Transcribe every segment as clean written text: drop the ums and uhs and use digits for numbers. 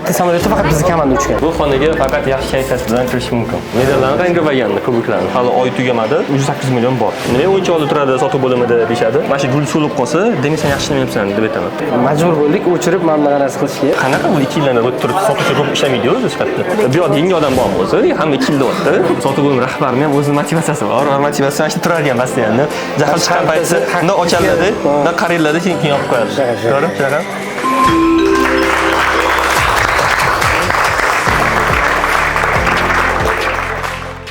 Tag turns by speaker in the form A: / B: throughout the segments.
A: bitta samolyotda faqat bizni komanda uchgan.
B: Bu xonaga faqat yaxshi kayfiyat bilan kirish mumkin. Medallarni rangravaganda kuboklarni hali oy tugamadi. 8 million bor. Nima o'yinchoqlar turadi sotib bo'limida deyshadi. Mana shu gul so'lib qolsa, demak sen yaxshi ishlamayapsan deb aytaman.
A: Majbur bo'ldik o'chirib mana bunaqa narsa qilishga.
B: Qanaqa bu 2 yildan o'tib turib sotuvchi ko'p ishlamaydi o'zi sifatida. Bu yerda yangi odam bormi o'zi? Hamma 2 yilda o'tdi. Sotib bo'lim rahbarining ham o'z motivatsiyasi bor. Motivatsiya shu turadigan постоянно. Jahl chiqqan payti unda ochiladi, unda qarayiladi, keyin yopib qo'yadi. To'g'ri? Shunaqa.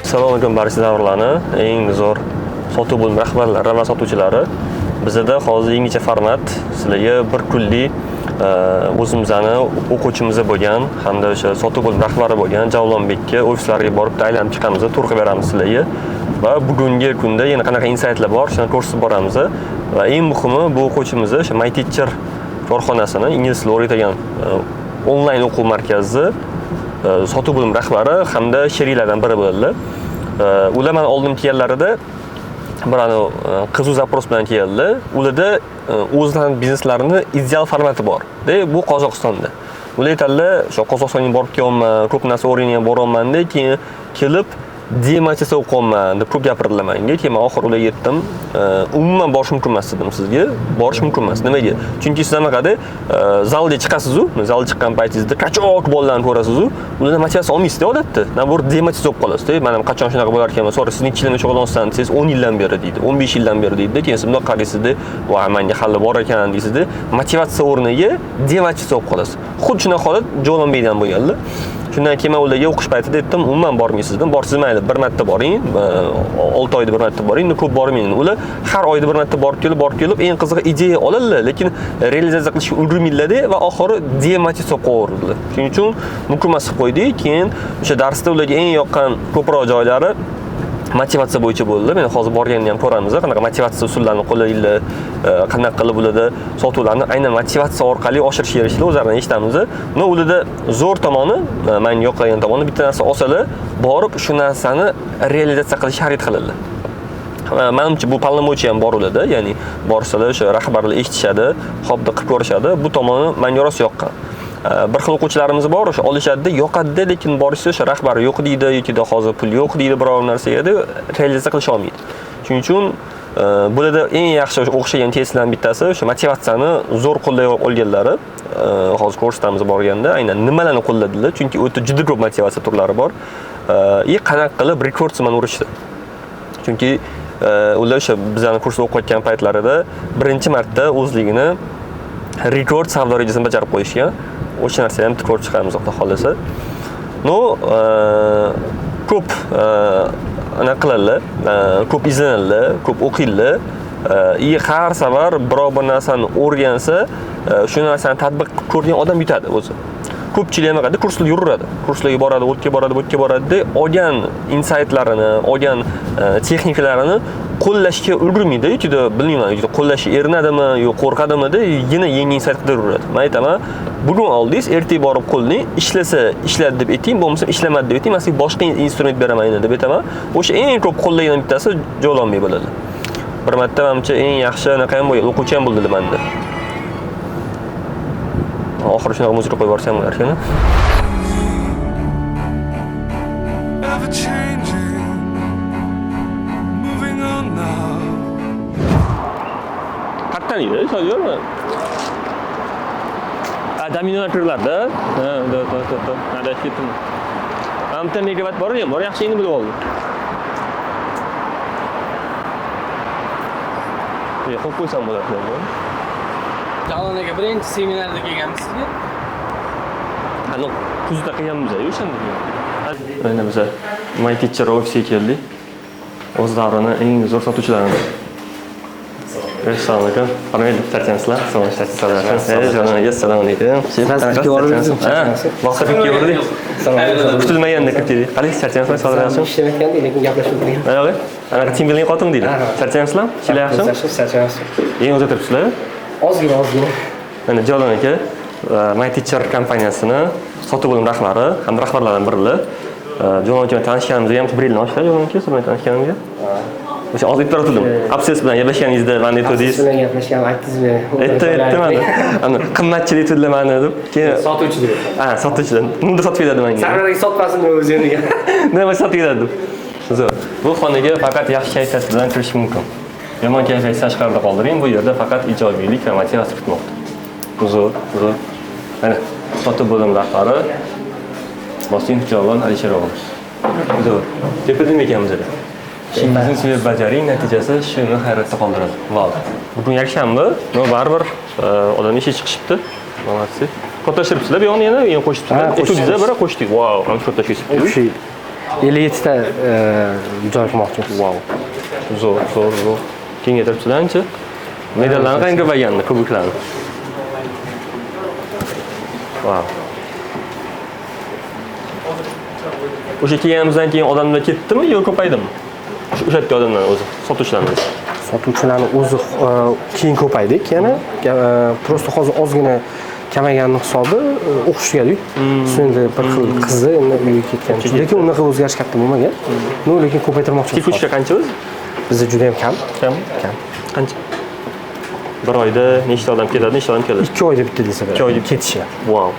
B: Assalomu alaykum barcha davrlarni eng zo'r sotuv bo'lim rahbarlari va sotuvchilari. Bizda hozir yangicha format sizlarga bir kunlik o'zimizning o'quvchimiz bo'lgan hamda o'sha sotuv bo'lim rahbari bo'lgan Javlonbekka ofislariga borib aylanib chiqamiz, tur qilib beramiz sizlarga. Va bugungi kunda yana qanaqa insaytlar bor, shuni ko'rsatib boramiz. Va eng muhimi bu o'quvchimiz o'sha My Teacher korxonasini ingliz tilini o'rgatadigan onlayn o'quv markazi sotuv bo'lim rahbari hamda sheriklardan biri bo'ldilar. Ular mana oldin kelganlarida bir qiziq zaпрос bilan keldi. Ularda o'zlarining bizneslarini ideal formati bor. Bu Qozog'istonda. Ular aytadilar, o'sha Qozog'istonga borib kelyapman, ko'p narsa o'rganib boryapman, keyin kelib demotivatsiya o'qiyapman deb ko'p gapirdilar menga. Keyin men oxir ularga aytdim, umuman borish mumkin emas dedim sizga. Borish mumkin emas. Nimaga? Chunki siz anaqada zalga chiqasiz-ku, zalga chiqqan paytingizda qachon bolalarni ko'rasiz-ku, ulardan motivatsiya olmaysiz-da odatda. Nabur demotivatsiya bo'lib qolasiz-da. Mana qachon shunaqa bo'lar ekan, sonra siz necha yildan shug'ullanyapsiz desangiz 10 yildan beri deydi, 15 yildan beri deydi. Keyin siz bundoq qaraysiz-da, "Voy, menga hali bor ekan" deysizda, motivatsiya o'rniga demotivatsiya bo'lib qolasiz. Xuddi shunaqa holat Javlonbekdan bo'lganlar. Shundan keyin men ularga o'qish paytida aytdim, umuman bormaysiz dedim. Borsiz mayli, bir marta boring, 6 oyda bir marta boring, ko'p bormang. Ular har oyda bir marta borib kelib, eng qizig'i ideya oladilar, lekin realizatsiya qilishga ulgurmaydi va oxiri demotivatsiya qo'yadilar. Shuning uchun mukammas qilib qo'ydik. Keyin o'sha darsda ularga eng yoqqan ko'proq joylari motivatsiya bo'yicha bo'ldi. Men hozir borganini ham ko'ramiz, qanaqa motivatsiya usullarini qo'llaydilar, qanaqa qilib ularda sotuvlarni aynan motivatsiya orqali oshirishga erishishlar o'zlaridan eshitamiz. Buni ularda zo'r tomoni, menga yoqagan tomoni bitta narsa olsalar, borib shu narsani realizatsiya qilishga harakat qiladilar. Menimcha bu palnamochi ham bor ularda, ya'ni borsalar o'sha rahbarlar eshitishadi, hopda qilib ko'rishadi. Bu tomoni menga rosa yoqqan. Bir xil o'quvchilarimiz bor, o'sha olishadi, yoqadi, lekin borishsa o'sha rahbar yo'q deydi yoki hozir pul yo'q deydi biror narsaga deb realizatsiya qilisha olmaydi. Shuning uchun bularda eng yaxshi o'xshagan testlardan bittasi o'sha motivatsiyani zo'r qo'llay olganlari. Hozir ko'rsatamiz borganda aynan nimalarni qo'lladilar, chunki o'ta juda ko'p motivatsiya turlari bor. Qanaqa qilib rekordsimon urishdi. Chunki ular o'sha bizlarning kursda o'qiyotgan paytlarida birinchi marta o'zligini rekord savdo rejasini bajarib qo'yishgan. O'sha narsani ham ko'rib chiqamiz xudo xolasa. Ko'p ana qiladilar, ko'p izlanadilar, ko'p o'qiydilar. Har safar biror bir narsani o'rgansa, shu narsani tatbiq qilib ko'rgan odam yutadi o'zi. Ko'pchilik nima qiladi? Kurslarga yuraveradi. Kurslarga boradi, o'tga boradi, olgan insaytlarini, olgan texnikalarini qo'llashga ulgurmaydi. Juda bilmayman, juda qo'llashi erinadimi, yo'q qo'rqadimi deb yana yangi insayt qidiradi. Men aytaman, bugun oldingiz, ertaga borib qo'lning ishlasa ishladi deb ayting, bo'lmasa ishlamadi deb ayting, men sizga boshqa instrument beraman deb aytaman. O'sha eng ko'p qo'llaydigan bittasi Javlonbek bo'ladi. Bir marta menimcha eng yaxshi anaqa ham bo'lgan, o'quvchi ham bo'ldi menda. Oxiri shunaqa muzika qo'yib yuborsam bo'lar ekan. Qattan edi, so'yyormi? Dominolar turlarda. Nada ketdim. Hamta megavat bor-ku, bor yaxshi endi bilib oldim. Qo'yib qo'ysam bo'lardi.
A: Javlon aka birinchi seminarda kelganmiz sizga.
B: Hali kuzda qilganmiz-ku o'shanda. Mana biz My Teacher ofisiga keldik. O'z davrining eng zo'r sotuvchilaridan. Assalomu alaykum. Qanday tartibsizlar? Assalomu alaykum. Assalomu alaykum. Vaqtga keldik. Kutilmaganda kirdik. Qalay charchaymizmi? Sog'liqmi?
A: Ishlamayotganda lekin gaplashib o'tirgan.
B: Yo'q. Ana team building qotim deydi. Charchaymizmi? Ishlayapsizmi?
A: Charchaymasiz.
B: Eng o'zi turibsizlar?
A: Ozgina.
B: Mana Javlon aka My Teacher kompaniyasini sotuv bo'lim rahbari hamda rahbarlardan birilar. Javlon aka tanishganimizga ham 1 yildan oshdi, Javlon aka siz bilan tanishganimizga. O'sha hozir aytib o'tirdim. Abses bilan gaplashganingizda mana aytdingiz.
C: Siz bilan gaplashgan aytdingizmi?
B: Aytdim. Ana qimmatchilik aytdilar mana deb. Keyin
C: Sotuvchi deb.
B: ha, sotuvchidan. Unda sotib beradi menga.
C: Sahradagi sotmasini o'zi endi.
B: Nima sotib beradi? Zo'r. Bu xonaga faqat yaxshi kayfiyat bilan kirish mumkin. Yomon kayfiyat tashqarida qoldiring. Bu yerda faqat ijobiylik va motivatsiya kutmoqda. Zo'r. Mana sotib bo'limi rahbari Bosin Javon Alisherovich. Zo'r. Tepadim ekanmiz edi. Ishingizni sevib bajaring, natijasi shuni hayratda qoldiradi. Vau. Bugun yakshanba, no baribir odam ishga chiqishibdi. Молодцы. Qo'tashiribsizlar, bu yoqni yana qo'shibsizlar. Etudingizda biri qo'shdik. Vau, ancha qo'tashibsiz.
C: O'sha 57 ta joy qilmoqchimiz.
B: Vau. Zo'r. Kengaytiribsizlar ancha. Medallarni qancha baganda, kubiklarni. Vau. O'sha kelganimizdan keyin odamlar ketdimi yo ko'paydimi? O'sha yerda odamlar o'zi, sotuvchilarimiz.
C: Sotuvchilarni o'zi keyin ko'paydik yana. Prosta hozir ozgina kamaygani hisobi o'qishgadik. Endi bir xil qizi endi uyga ketgan. Lekin unaqa o'zgarish katta bo'lmagan. No, lekin ko'paytirmoqchimiz.
B: Tikuchka qancha o'zi?
C: Bizda juda ham kam.
B: Kam. Qancha? Bir oyda nechta odam keladi, nechta odam keladi?
C: 2 oyda bitta desa bo'ladi.
B: 2 oyda
C: ketishi.
B: Vau.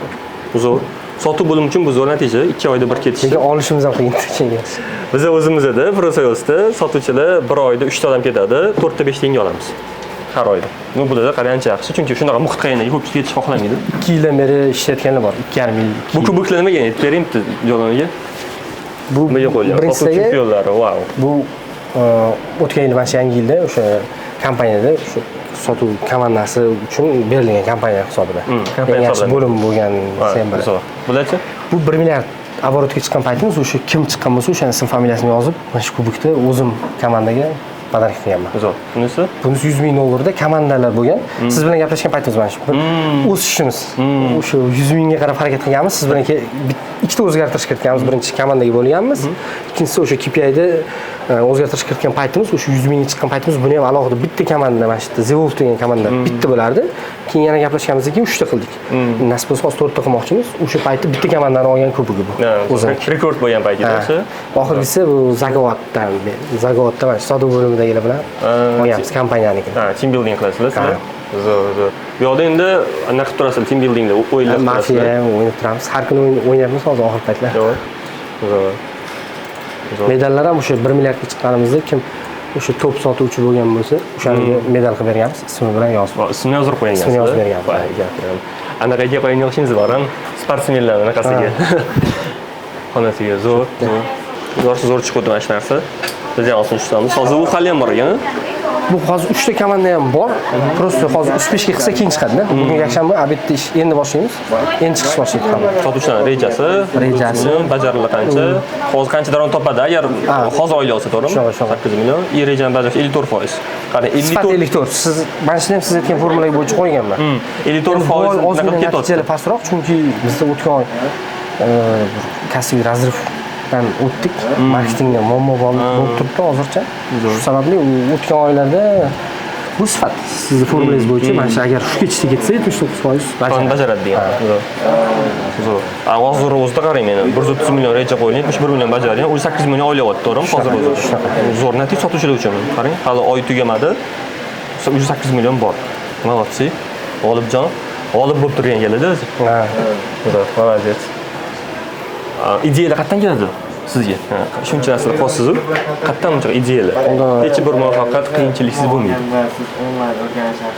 B: Zo'r. Sotuv bo'limi uchun bu zo'r natija. 2 oyda bir ketish.
C: Lekin olishimiz ham qiyin ekan.
B: Biz o'zimizda Prosayosda sotuvchilar bir oyda 3 ta odam ketadi, 4 ta 5 ta olamiz. Har oyda. Bu da qancha yaxshi, chunki shunaqa muhit qiynaydi, ko'pchilik ketish xohlamaydi.
C: 2 yildan beri ishlatganlar bor, 2,5 yil.
B: Bu kubiklar nimaga aytib bering jo'loniga?
C: Bu
B: nimaga qo'yilgan? Sotuvchi yo'llari, vau.
C: Bu o'tgan yil mana yangi yilda o'sha kompaniyada shu sotuv komandasi uchun berilgan kompaniya hisobida. Eng yaxshi bo'lim bo'lgan sen biri.
B: Bularchi?
C: Bu 1 milliard оборотga chiqqan paytimiz o'sha kim chiqqan bo'lsa o'sha ism familiyasini yozib, mana shu kubikda o'zim komandaga pодарок qilganman.
B: Zo'r. Bunisi?
C: Bunisi 100 ming dollarda komandalar bo'lgan. Siz bilan gaplashgan paytimiz mana shu. O'sishimiz. O'sha 100 mingga qarab harakat qilganmiz. Siz bilan ikkita o'zgartirish kiritganmiz. Birinchi komandaga bo'lganmiz. Ikkinchisi o'sha KPI'da o'zgartirish kiritgan paytimiz, o'sha 100 mingga chiqqan paytimiz buni ham alohida bitta komanda, mana shu yerda Zevov degan komanda bitta bo'lardi. Keyin yana gaplashganimizdan keyin 3 ta qildik. Nasib bo'lsa 4 ta qilmoqchimiz. O'sha paytda bitta komandani olgan kubigi bu.
B: O'zi rekord bo'lgan paytida.
C: Oxirgisi bu Zagovatdan, Zagovatda mana sotuv bo'limidagilar bilan olganmiz kompaniyaniga.
B: Ha, team building qilasizlar sizlar. Zo'r. Bu yoqda endi anaqa qilib turasizlar, team buildingda o'yinlar
C: turasizlar. Mafiya o'ynab turamiz. Har kuni o'ynayapmiz hozir oxir paytlar.
B: Zo'r.
C: Medallar ham o'sha 1 milliardga chiqqanimizda kim o'sha top sotuvchi bo'lgan bo'lsa, o'shanga medal qilib berganmiz, ismi bilan yozib.
B: Ismini yozib qo'ygansiz.
C: Ismini yozib berganmiz.
B: Anaqaga qo'ygan yo'qshingiz bor ham, sportsmenlar anaqasiga. Xonasiga zo'r. Zo'r chiqdi mana shu narsa. Biz ham olsin tutamiz. Hozir u hali ham bor ekan.
C: Bu hozir 3 ta komanda ham bor. Prosta hozir uspeshga qilsa keyin chiqadi-da. Bugun yakshanba, obedda ish endi boshlaymiz. Endi chiqish boshlaydi hamma.
B: Sotuvchilar rejasi, bajariladi qancha, hozir qancha daromad topadi agar hozir oila olsa, to'g'rimi? 8 million. Rejani bajarish 54%. Qara
C: 54. Siz mana shuni ham siz aytgan formula bo'yicha qo'yganman.
B: 54% naqad ketadi.
C: Pastroq, chunki bizda o'tgan oy kasbiy razrif o'tdik. Marketingda muammo bo'lib turibdi hozircha. Shu sababli o'tgan oylarda bu sifat sizni formulangiz bo'yicha mana shu agar shu ketishda ketsa 79%
B: bajaradi degan. Zo'r. Hozir o'zida qarang meni 130 million reja qo'yilgan, 71 million bajargan, u 8 million oila olyapti, to'g'rimi? Hozir o'zi. Zo'r natija sotuvchilar uchun. Qarang, hali oy tugamadi. 8 million bor. Молодцы. G'olibjon, g'olib bo'lib turgan keladi o'zi.
C: Ha.
B: Zo'r, молодец. Ideyalar qayerdan keladi sizga? Shuncha narsa qolsiz-ku, qayerdan buncha ideyalar? Hech bir muvaffaqiyat qiyinchiliksiz bo'lmaydi.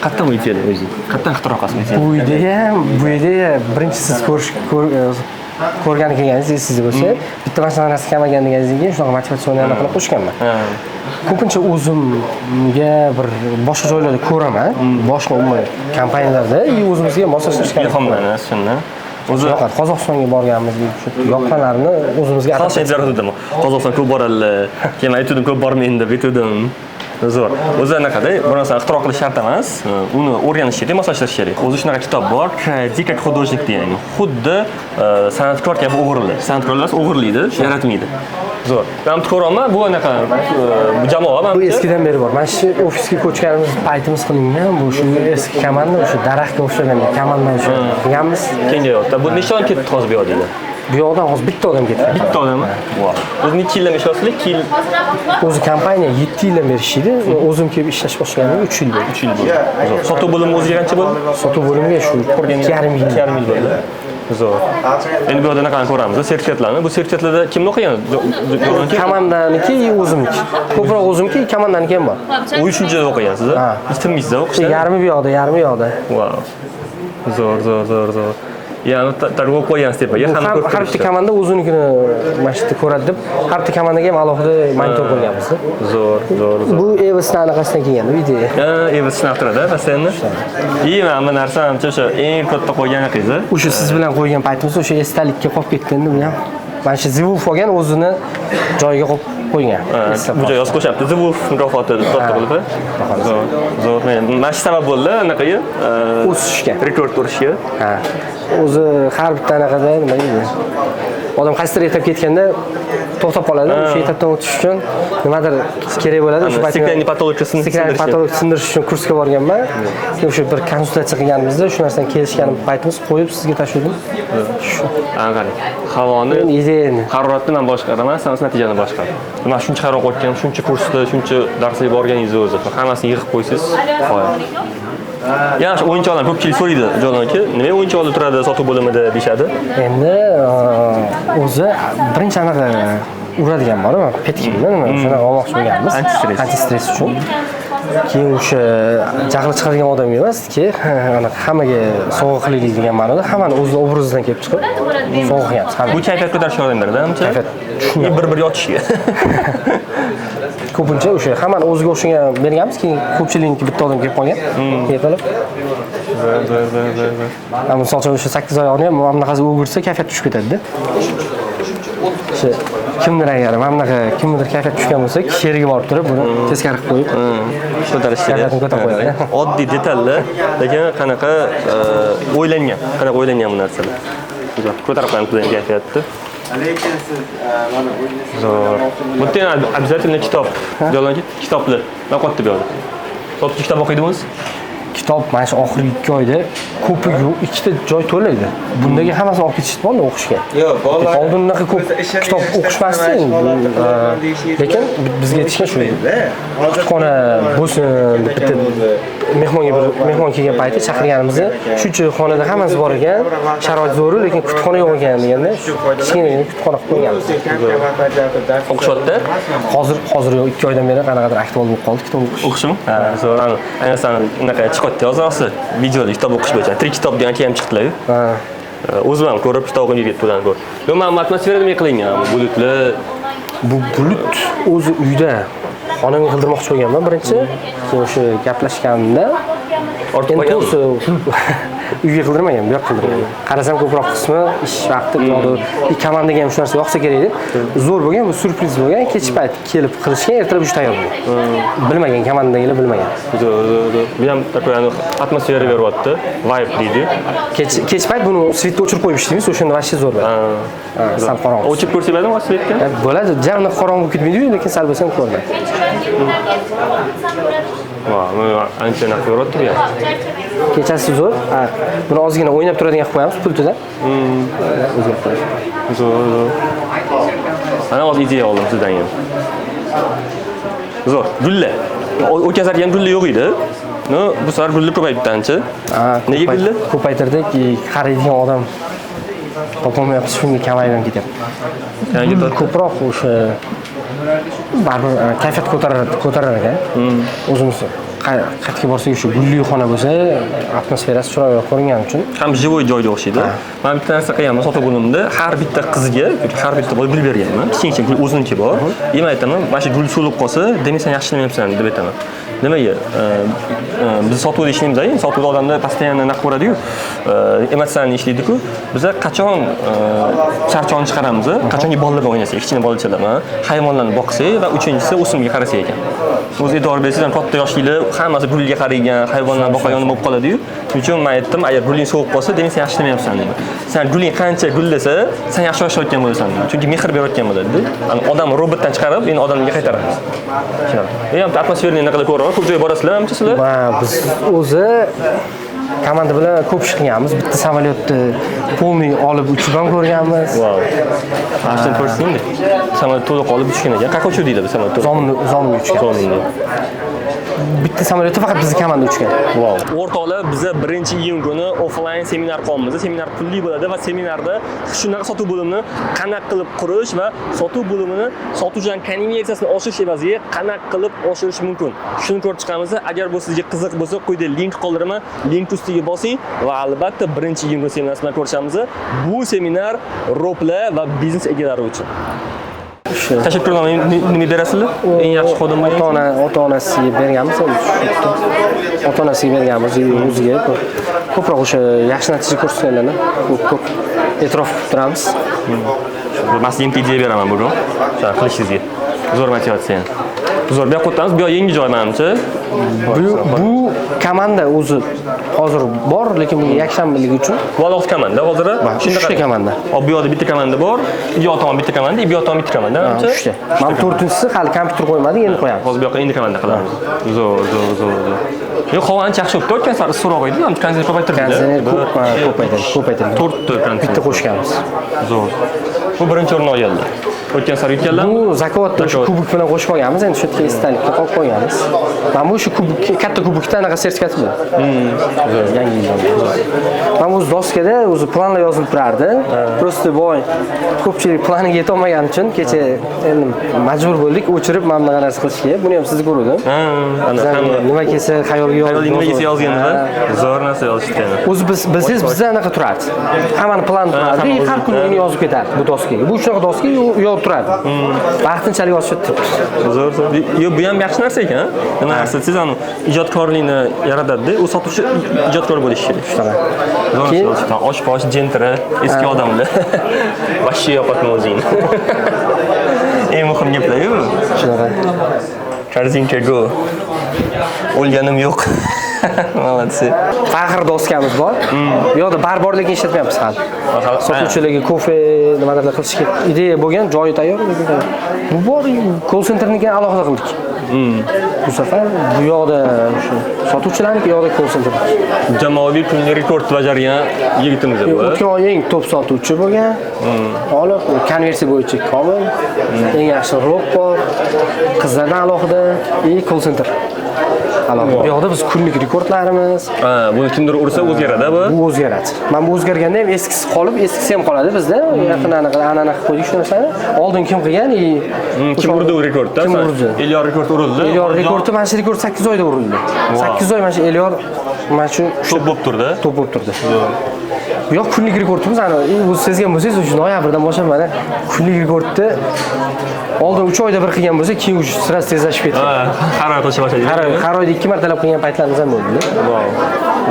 B: Qayerdan bu ideyalar o'zi? Qayerdan ixtiro qilasiz?
C: Bu ideya birinchi siz ko'rgani kelganingiz esingizda bo'lsa, bitta mana shunaqa narsa kelmagan deganingizdan keyin shunaqa motivatsion qilib qo'shganman. Ko'pincha o'zimga bir boshqa joylarda ko'raman, boshqa umuman kompaniyalarda o'zimizga moslashtirishga
B: ilhomlanasiz shundan. O'zi
C: Qozog'istonga borganmiz, yoqqanlarini o'zimizga
B: atab Qozog'iston ko'p boradilar. Keyin aytdim ko'p bormayman deb aytdim. Zo'r. O'zi anaqada bir narsani ixtiro qilish shart emas, uni o'rganish kerak, moslashtirish kerak. O'zi shunaqa kitob bor, Dika художник degan. Xuddi san'atkor kabi o'g'irlaydi. San'atkorlar o'g'irlaydi, yaratmaydi. Zo'r. Men ko'raman, bu anaqa jamoa mana
C: bu eskidan beri bor. Mana shu ofisga ko'chganimiz paytimiz qilingan, bu shu eski komanda, o'sha daraxtga o'xshagan komanda o'sha qilganmiz.
B: Kengayapti. Bu nechta ketdi hozir bu yoqda?
C: Bu yoqdan hozir bitta odam ketgan.
B: Bitta odammi? Wow. O'zi necha yildan ishlayapsizlar? 2 yil,
C: O'zi kompaniya 7 yildan beri ishlaydi. O'zim kelib ishlash boshlaganimga 3 yil bo'ldi.
B: 3 yil bo'ldi. Sotuv bo'limi o'ziga qancha bo'ldi?
C: Sotuv bo'limiga shu 2,5 yil.
B: 2,5 yil bo'ldi. Zo'r. Endi bu yerda qanaqa ko'ramiz? Sertifikatlarni. Bu sertifikatlarda kimni o'qigan?
C: Komandaniki, o'zimniki. Ko'proq o'zimki, komandaniki ham bor.
B: U 3-yilda o'qigansiz-a? Bitirmaysizda o'qishni?
C: Yarmi bu yoqda, yarmi yoqda.
B: Wow. Zo'r. Ya'ni targ'ib qo'ygansiz tepaga hamma ko'rib
C: har bitta komanda o'zinikini mana shu yerda ko'radi deb, har bitta komandaga ham alohida monitor qo'yganmiz.
B: Zo'r.
C: Bu Evas'dan anaqasidan kelgan video.
B: Ha, Evas sinab turadi, masalan. Mana bu narsa hamcha o'sha eng katta qo'ygan qizi.
C: O'sha siz bilan qo'ygan paytimizda o'sha esdalikka qolib ketganda bu ham. Mana shu Zivuf olgan o'zini joyiga qo'yib qo'ygan.
B: Bu joy yozib qo'yapti. Zivuf mukofoti topdi qilib. Zo'r. Mana shu sabab bo'ldi anaqaga
C: o'sishga,
B: rekord urishga.
C: Ha. O'zi har bitta anaqada nima deydi? Odam qaysidir etap ketganda to'xtab qoladi. O'sha etapdan o'tish uchun nimadir kerak bo'ladi. O'sha paytda
B: Sekretariy patologiyasini
C: sindirish uchun kursga borganman. O'sha bir konsultatsiya qilganimizda shu narsani kelishgan paytimiz qo'yib sizga tashladim. Shu.
B: Qarang. Havoni,
C: ideyani,
B: haroratni men boshqaraman, siz natijani boshqar. Nima shuncha harorat o'tgan, shuncha kursda, shuncha darsga borganingizni o'zi. Hammasini yig'ib qo'ysiz, qo'y. Yaxshi, o'yinchoqlar ko'pchilik so'raydi, Jon aka, nima o'yinchoqlar turadi sotuv bo'limida deyshadi.
C: Endi o'zi birinchi anaqa uradigan bor, petkilni nima o'shani olmoqchi bo'lganmiz. Antistress uchun. Keyin o'sha jahli chiqargan odam emas-ki, hammaga sovg'a qilaylik degan ma'noda hammani o'zining obrazidan kelib chiqib sovg'a qilamiz.
B: Bu kayfiyat ko'tarish yordamlarida, hamcha. Bir yotishga.
C: Ko'pincha o'sha hammani o'ziga o'xshagan berganmiz, keyin ko'pchilikniki bitta odam kelib qolgan. Yetilib. Misol uchun o'sha 8 oyoqni ham mana bunaqasi o'girsa kayfiyat tushib ketadi-da. O'sha kimdir agar mana bunaqa kimdir kayfiyat tushgan bo'lsa, sherigi borib turib, buni teskari qilib qo'yib
B: ko'tarish kerak.
C: Ko'tarib qo'yadi.
B: Oddiy detallar, lekin qanaqa o'ylangan bu narsalar. Ko'tarib qo'yamiz bu kayfiyatni. Zo'r. Bu yerda обязательно kitob. Jo'lanki kitoblar. Naqotdi bu yerda. Sotuvchi kitob o'qiydingiz?
C: Kitob mana shu oxirgi 2 oyda ko'pi yo'q, ikkita joy to'laydi. Bundagi hammasini olib ketishdi bo'ldi o'qishga. Yo'q, bolalar oldin unaqa ko'p kitob o'qishmasdi endi. Lekin bizga aytishgan shu. Kutubxona bo'lsin, bitta mehmon kelgan payti chaqirganimizda shuncha xonada hammasi bor ekan, sharoit zo'r, lekin kutubxona yo'q ekan deganda kichkinagina kutubxona qilib qo'yganmiz.
B: O'qishyapti?
C: Hozir yo'q, 2 oydan beri qanaqadir aktual bo'lib qoldi kitob o'qish.
B: O'qishmi? Ha, zo'r. Ayniqsa unaqa chiqyapti hozir videoda kitob o'qish bo'yicha 3 kitob degan ham chiqdilar-ku. Ha. O'zim ham ko'rib kitob o'qib yurib turgan ko'r. Yo'q, men atmosferada nima qilingan? Bulutlar.
C: Bu bulut o'zi uyda xonamga qildirmoqchi bo'lganman birinchi. Keyin o'sha gaplashganimda ortib uyga qildirmagan, bu yoqqa qildirgan. Qarasam ko'proq qismi ish vaqti, komandaga ham shu narsa yoqsa kerak deb zo'r bo'lgan, bu surpriz bo'lgan. Kech payt kelib qilishgan, ertalab ish tayyor bo'lgan. Bilmagan, komandagilar bilmagan.
B: Zo'r. Bu ham tako'yani atmosfera beryapti, vibe deydi.
C: Kech payt buni svetni o'chirib qo'yib ishlaymiz, o'shanda vashcha zo'r bo'ladi. Sal qorong'i.
B: O'chirib ko'rsa bo'ladimi svetni?
C: Bo'ladi, jarni qorong'i bo'lib ketmaydi-yu, lekin sal bo'lsa ham ko'radi.
B: Voy, ancha naqd yo'rotdi bu.
C: Kechasi zo'r. Buni ozgina o'ynab turadigan qilib qo'yamiz pultidan. O'zgarib qo'yamiz.
B: Zo'r. Ana hozir ideya oldim sizdan ham. Zo'r. Gulla. O'tkazadigan gulla yo'q edi. No, bu safar gulla ko'payibdi ancha. Nega gulla?
C: Ko'paytirdik, qaraydigan odam topolmayapmiz, shunga kamayib ketyapti. Ko'proq o'sha baribir kayfiyat ko'tarar ekan. O'zimiz qayerga borsak o'sha gulli xona bo'lsa, atmosferasi chiroyli ko'ringani uchun
B: ham живой joyga o'xshaydi. Men bitta narsa qilganman sotuv bo'limida, har bitta qizga, har bitta bola gul berganman. Kichkina gul o'ziniki bor. Nima aytaman, mana shu gul so'lib qolsa, demak sen yaxshilamayapsan deb aytaman. Nimaga? Biz sotuvda ishlaymiz, sotuvda odamlar постоянно naq ko'radi-yu, emotsional ishlaydi-ku. Biz qachon charchoqni chiqaramiz, qachonki bolalar bilan o'ynasak, kichkina bolachalar, hayvonlarni boqsak va uchinchisi o'simga qarasak ekan. O'zi e'tibor bersangiz, katta yoshlilar hammasi gulga qaraygan, hayvonlarni boqagan bo'lib qoladi-yu. Shuning uchun men aytdim, agar guling so'yib qolsa, demak sen yaxshilamayapsan dedi. Sen guling qancha gullasa, sen yaxshi yashayotgan bo'lasan dedi. Chunki mehr berayotgan bo'ladi. Odam robotdan chiqarib, endi odamga qaytaramiz. Tushunarli. Ham atmosferani nima qilib ko'raman, ko'p joyga borasizlar, hamcha sizlar?
C: Biz o'zi komanda bilan ko'p ish qilganmiz. Bitta samolyotni polniy olib uchib ham ko'rganmiz.
B: Wow. Ashton ko'rsingmi? Samolyot to'liq olib tushgan ekan. Qanaqa uchuvdinglar bu samolyotni?
C: Zomni uchgan.
B: Zomni.
C: Bitta samolyotda faqat bizning komanda uchgan.
B: Wow. O'rtoqlar, biza 1-iyun kuni offline seminar qilamiz. Seminar pulli bo'ladi va seminarda shunaqa sotuv bo'limini qanaqa qilib qurish va sotuv bo'limini sotuvchidan konversiyasini oshirish evaziga qanaqa qilib oshirish mumkin. Shuni ko'rib chiqamiz. Agar bu sizga qiziq bo'lsa, quyida link qoldiraman. Link ustiga bosing va albatta 1-iyun kuni seminarda ko'rishamiz. Bu seminar roplar va biznes egalari uchun. Tashakkurnoma nima berasizlar? Eng yaxshi xodim
C: ota-onasiga berganmiz. Ota-onasiga berganmiz, o'ziga ko'proq o'sha yaxshi natija ko'rsatganlarni ko'p e'tirof qilib turamiz.
B: Mas'uliyat idea beraman bugun. O'sha qilishingizga. Zo'r motivatsiya. Zo'r, bu yoqqa o'tamiz. Bu yoq yangi joy menimcha.
C: Bu komanda o'zi hozir bor, lekin bu yakshanbalik uchun.
B: Bu alohida komanda hozir.
C: Shunday komanda.
B: Bu yoqda bitta komanda bor, bu yoqda ham bitta komanda, bu yoqda ham bitta komanda.
C: Shunday. Men 4-inchisi hali kompyuter qo'ymadik, endi qo'yamiz.
B: Hozir bu yoqqa endi komanda qilamiz. Zo'r. Yo'q, havo ancha yaxshi bo'libdi. O'tgan sari so'roq edi, ham konditsioner ko'paytirdik.
C: Ko'paytirdik.
B: 4 konditsioner.
C: Bitta qo'shganmiz.
B: Zo'r. Bu birinchi o'ringa olganlar. O'tgan sari yutganlar.
C: Bu zakotda shu kubik bilan qo'shib olganmiz, endi shu yerga esdalikka qolib qo'yganmiz. Mana bu shu kubik, katta kubikda anaqa sertifikati bor. Yangi yildan. Mana bu doskada o'zi planlar yozilib turardi. Просто boy ko'pchilik planiga yeta olmagani uchun kecha endi majbur bo'ldik o'chirib mana bunaqa narsa qilishga. Buni ham sizga ko'rdim. Nima kelsa xayolga yozib.
B: Nima kelsa yozganlar. Zo'r narsa yozishgan.
C: O'zi bilsangiz bizda anaqa turardi. Hammani plan turardi, har kuni uni yozib ketardi bu doskaga. Bu shunaqa doska yozib turardi. Vaqtinchalik yozib turibdi.
B: Zo'r. Yo, bu ham yaxshi narsa ekan. Nima narsa siz anu ijodkorlikni yaratadi, u sotuvchi ijodkor bo'lishi kerak.
C: Shunaqa.
B: Zo'r. Oshposh, jentira, eski odamlar. Vashshi yoqatni o'zing. Eng muhim gaplar-ku.
C: Shunaqa.
B: Korzinka go. O'lganim yo'q. Молодцы.
C: Faxr doskamiz bor. Bu yoqda bar lekin ishlatmayapmiz hali. Sotuvchilarga kofe nimalarni qilishga ideya bo'lgan, joyi tayyor, lekin bu bor, call centernikiga alohida qildik. Bu safar bu yoqda shu sotuvchilarniki, yoqda call center.
B: Jamoaviy kunlik rekord bajargan yigitimiz bu.
C: O'tgan oy eng top sotuvchi bo'lgan. Olib, konversiya bo'yicha komil. Eng yaxshi rop bor. Qizlardan alohida call center. Bu yoqda biz kunlik rekordlarimiz.
B: Buni kimdir ursa o'zgaradi bu.
C: Bu o'zgaradi. Men bu o'zgarganda ham eskisi qolib, eskisi ham qoladi bizda. Yaqin anaqa qilib qo'ydik shu narsani. Oldin kim qilgan?
B: Kim urdi u rekordni?
C: Kim urdi?
B: Elyor rekord urildi.
C: Elyor rekordi, mana shu rekord 8 oyda urildi. 8 oy mana shu Elyor mana shu
B: top bo'lib turdi.
C: Top bo'lib turdi. Bu yoq kunlik rekordimiz, ana o'z sezgan bo'lsangiz, o'sha noyabrdan boshlab mana kunlik rekordni oldin 3 oyda bir qilgan bo'lsa, keyin o'sha sira tezlashib ketdi.
B: Har oy qilishga boshladi.
C: Har oyda 2 martalab qilgan paytlarimiz ham bo'ldi.
B: Wow.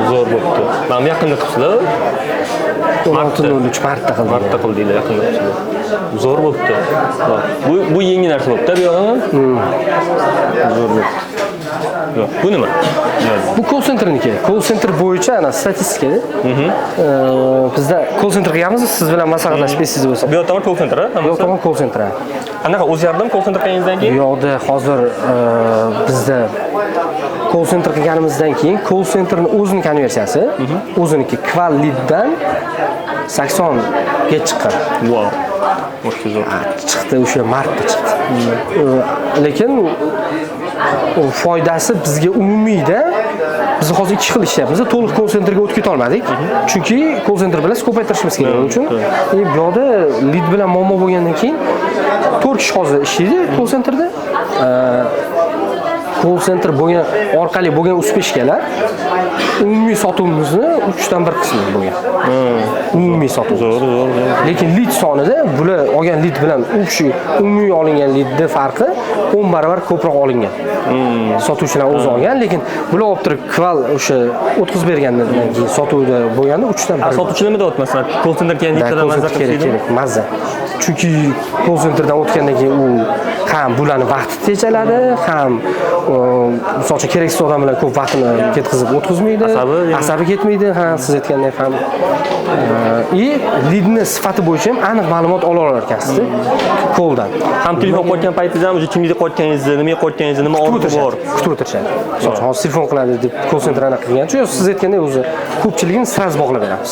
B: Zo'r bo'libdi. Mana yaqinda qilibsizlar.
C: 16:03 marta qildik.
B: Marta qildinglar yaqinda qilibsizlar. Zo'r bo'libdi. Bu yangi narsa bo'libdi, bu yo'qmi? Zo'r bo'libdi. Bu nima?
C: Bu call centerniki. Call center bo'yicha ana statistikada. Bizda call center qilganmiz, siz bilan maslahatlashib esingiz bo'lsa.
B: Bu yoqda call center, ha?
C: Bu yoqda call center.
B: Qanaqa o'zgardimi call center qilganingizdan keyin?
C: Bu yoqda hozir bizda call center qilganimizdan keyin call centerning o'zining konversiyasi, o'ziniki Qual Lead'dan 80 ga chiqqan.
B: Wow. O'sha zo'r.
C: Chiqdi, o'sha martda chiqdi. Lekin foydasi bizga umumiyda biz hozir 2 xil ishlayapmiz. To'liq call centerga o'tib keta olmadik. Chunki call center bilan ko'paytirishimiz kerak uchun. Bu yoqda lead bilan muammo bo'lgandan keyin 4 kishi hozir ishlaydi call centerda. Call center bo'lgan orqali bo'lgan uspeshkalar umumiy sotuvimizni 3 dan 1 qismi bo'lgan. Umumiy sotuv.
B: Zo'r.
C: Lekin lead sonida bular olgan lead bilan shu umumiy olingan leadning farqi 10 barobar ko'proq olingan. Sotuvchilar o'zi olgan, lekin bular olib turib Qual o'sha o'tkazib bergandan keyin sotuvda bo'lganda 3 dan 1.
B: Sotuvchilar nima deyapti masalan? Call center kelgan leaddan mazza
C: kerak, mazza. Chunki call centerdan o'tgandan keyin u ham bularni vaqti tejaladi, ham misol uchun keraksiz odam bilan ko'p vaqtini ketkazib o'tkazmaydi, asabi ketmaydi, ha siz aytgandek ham и lidni sifati bo'yicha ham aniq ma'lumot ola olar ekansiz qo'ldan.
B: Ham telefon qo'ygan paytingizda ham kimga qo'yganingizni, nimaga qo'yganingizni, nima orzu bor.
C: Kutib o'tirishadi. Misol uchun hozir telefon qiladi deb call center qilgancha, siz aytgandek o'zi ko'pchiligini sraz bog'lab beramiz.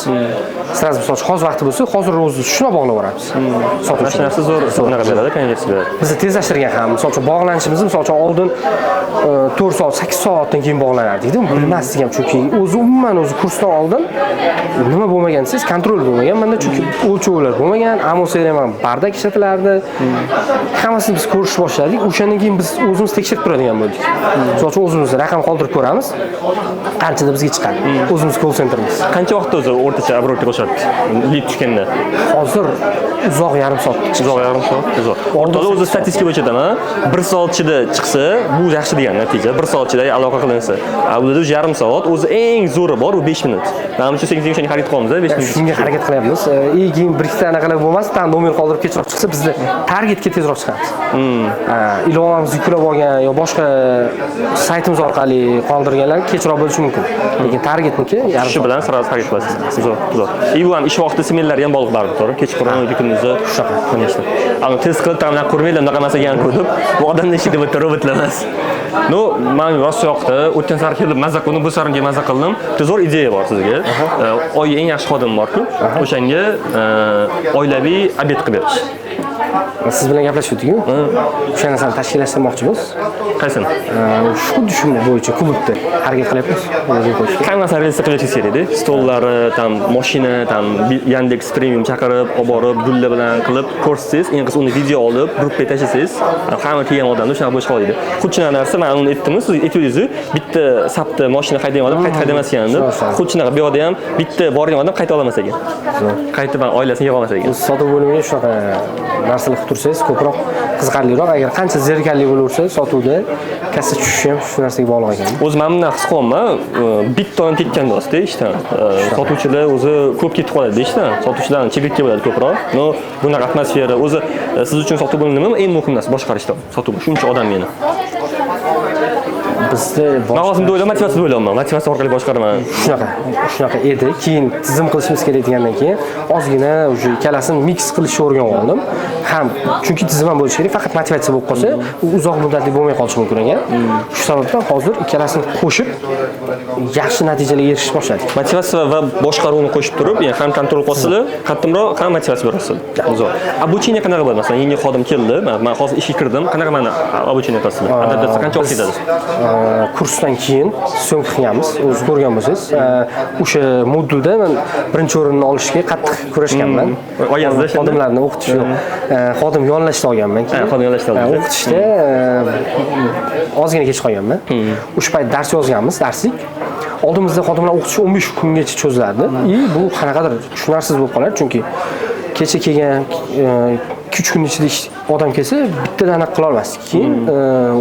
C: Sraz misol uchun hozir vaqti bo'lsa, hozir o'zi shuna bog'lab yuboramiz.
B: Sotuvchi narsa zo'r unaqa beradi, konversiya beradi.
C: Bizni tezlashtirgan ham, misol uchun bog'lanishimizni misol uchun oldin 4 soat, 8 soatdan keyin bog'lanardik-da, bilmasdik ham chunki o'zi umuman o'zi kursdan oldin nima bo'lmagan desangiz, kontrol bo'lmagan. Menda chunki o'lchovlar bo'lmagan, atmosfera ham bardak ishlatilardi. Hammasini biz ko'rish boshladik. O'shandan keyin biz o'zimiz tekshirib turadigan bo'ldik. Misol uchun o'zimiz raqam qoldirib ko'ramiz. Qanchada bizga chiqadi. O'zimiz call centerimiz.
B: Qancha vaqtda o'zi o'rtacha оборотga qo'shadi? Lead tushganda.
C: Hozir uzoq yarim soat.
B: Uzoq yarim soat. Uzoq. O'rtada o'zi statistika bo'yicha dama 1 soat ichida chiqsa, bu yaxshi degan natija. 1 soat ichida aloqa qilinsa. Avvalda yarim soat, o'zi eng zo'ri bor, u 5 minut. Menimcha senga o'shanga harakat qilamiz, 5 minut.
C: Shunga harakat qilyapmiz. Keyin bir ikkita anaqalar bo'lmasdan nomer qoldirib kechroq chiqsa, bizni targetga tezroq chiqamiz. Ilovamizni yuklab olgan yo boshqa saytimiz orqali qoldirganlar kechroq bo'lishi mumkin. Lekin targetniki yarim
B: shu bilan sira harakat qilasiz. Zo'r. Bu ham ish vaqti smenlar ham bog'liq baribir, to'g'ri? Kechqurun kunduzi shunaqa. Конечно. Ana test qilib ta'minlab ko'rmaylar, unaqa narsaga ham ko'rib, bu odamning ishida bitta robotlar emas. No, men rost yoqdi. O'tgan safar kelib mazza qildim, bu safarga mazza qildim. Zo'r ideya bor sizga. Oyga eng yaxshi xodim bor-ku. O'shanga oilaviy obed qilib berish.
C: Siz bilan gaplashdik-ku. O'sha narsani tashkillashtirmoqchimiz.
B: Qaysini?
C: Xuddi shu bo'yicha klubda harakat qilyapmiz.
B: Hammasini realizatsiya qilish kerak edi. Stollari, tam mashina, tam Yandex Premium chaqirib, olib borib, gullar bilan qilib ko'rsangiz, eng qisqa uni video olib, gruppaga tashlasangiz, hamma kelgan odamlar shunaqa bo'lish qoladi. Xuddi narsa men uni aytdim, siz aytdingiz, bitta sapda mashina haydayotgan odam qayta haydamas ekan deb. Xuddi shunaqa bu yerda ham bitta borgan odam qayta olmas ekan. Qayta oilasini yig'a olmas ekan.
C: Sotuv bo'limiga shunaqa narsalar qilib tursangiz, ko'proq qiziqarliroq. Agar qancha zerikarli bo'laversa, sotuvda kassa tushishi ham shu narsaga bog'liq ekan.
B: O'zi men bundan his qilyapman, bittani tekkan do'stda ishdan. Sotuvchilar o'zi ko'p ketib qoladi ishdan. Sotuvchilarning cheklikka bo'ladi ko'proq. No, bunaqa atmosfera o'zi siz uchun sotuv bo'limi nima? Eng muhim narsa boshqarishda. Sotuv shuncha odam meni.
C: Bizda
B: Ma'lumotni o'ylab, motivatsiya o'ylayman. Motivatsiya orqali boshqaraman.
C: Shunaqa edi. Keyin tizim qilishimiz kerak degandan keyin ozgina o'sha ikkalasini mix qilishni o'rganib oldim. Ham chunki tizim ham bo'lishi kerak, faqat motivatsiya bo'lib qolsa, u uzoq muddatli bo'lmay qolishi mumkin ekan. Shu sababdan hozir ikkalasini qo'shib yaxshi natijalarga erishish boshladik.
B: Motivatsiya va boshqaruvni qo'shib turib, ya'ni ham kontrol qilasizlar, qattimroq ham motivatsiya berasizlar. Zo'r. Обучение qanaqa bo'ladi? Masalan, yangi xodim keldi, men hozir ishga kirdim, qanaqa meni обучение qilasizlar? Adaptatsiya qancha vaqt ketadi?
C: Kursdan keyin syomka qilganmiz. O'zingiz ko'rgan bo'lsangiz, o'sha modulda men birinchi o'rinni olishga qattiq kurashganman.
B: Oyazda
C: xodimlarni o'qitish yo'q. Xodim yonlashda olganman.
B: Xodim yonlashda olganman.
C: O'qitishda ozgina kech qolganman. O'sha payt dars yozganmiz, darslik. Oldimizda xodimlar o'qitish 15 kungacha cho'ziladi. Bu qanaqadir tushunarsiz bo'lib qoladi, chunki kecha kelgan 2-3 kun ichida odam kelsa, bittadan aniq qila olmasdik. Keyin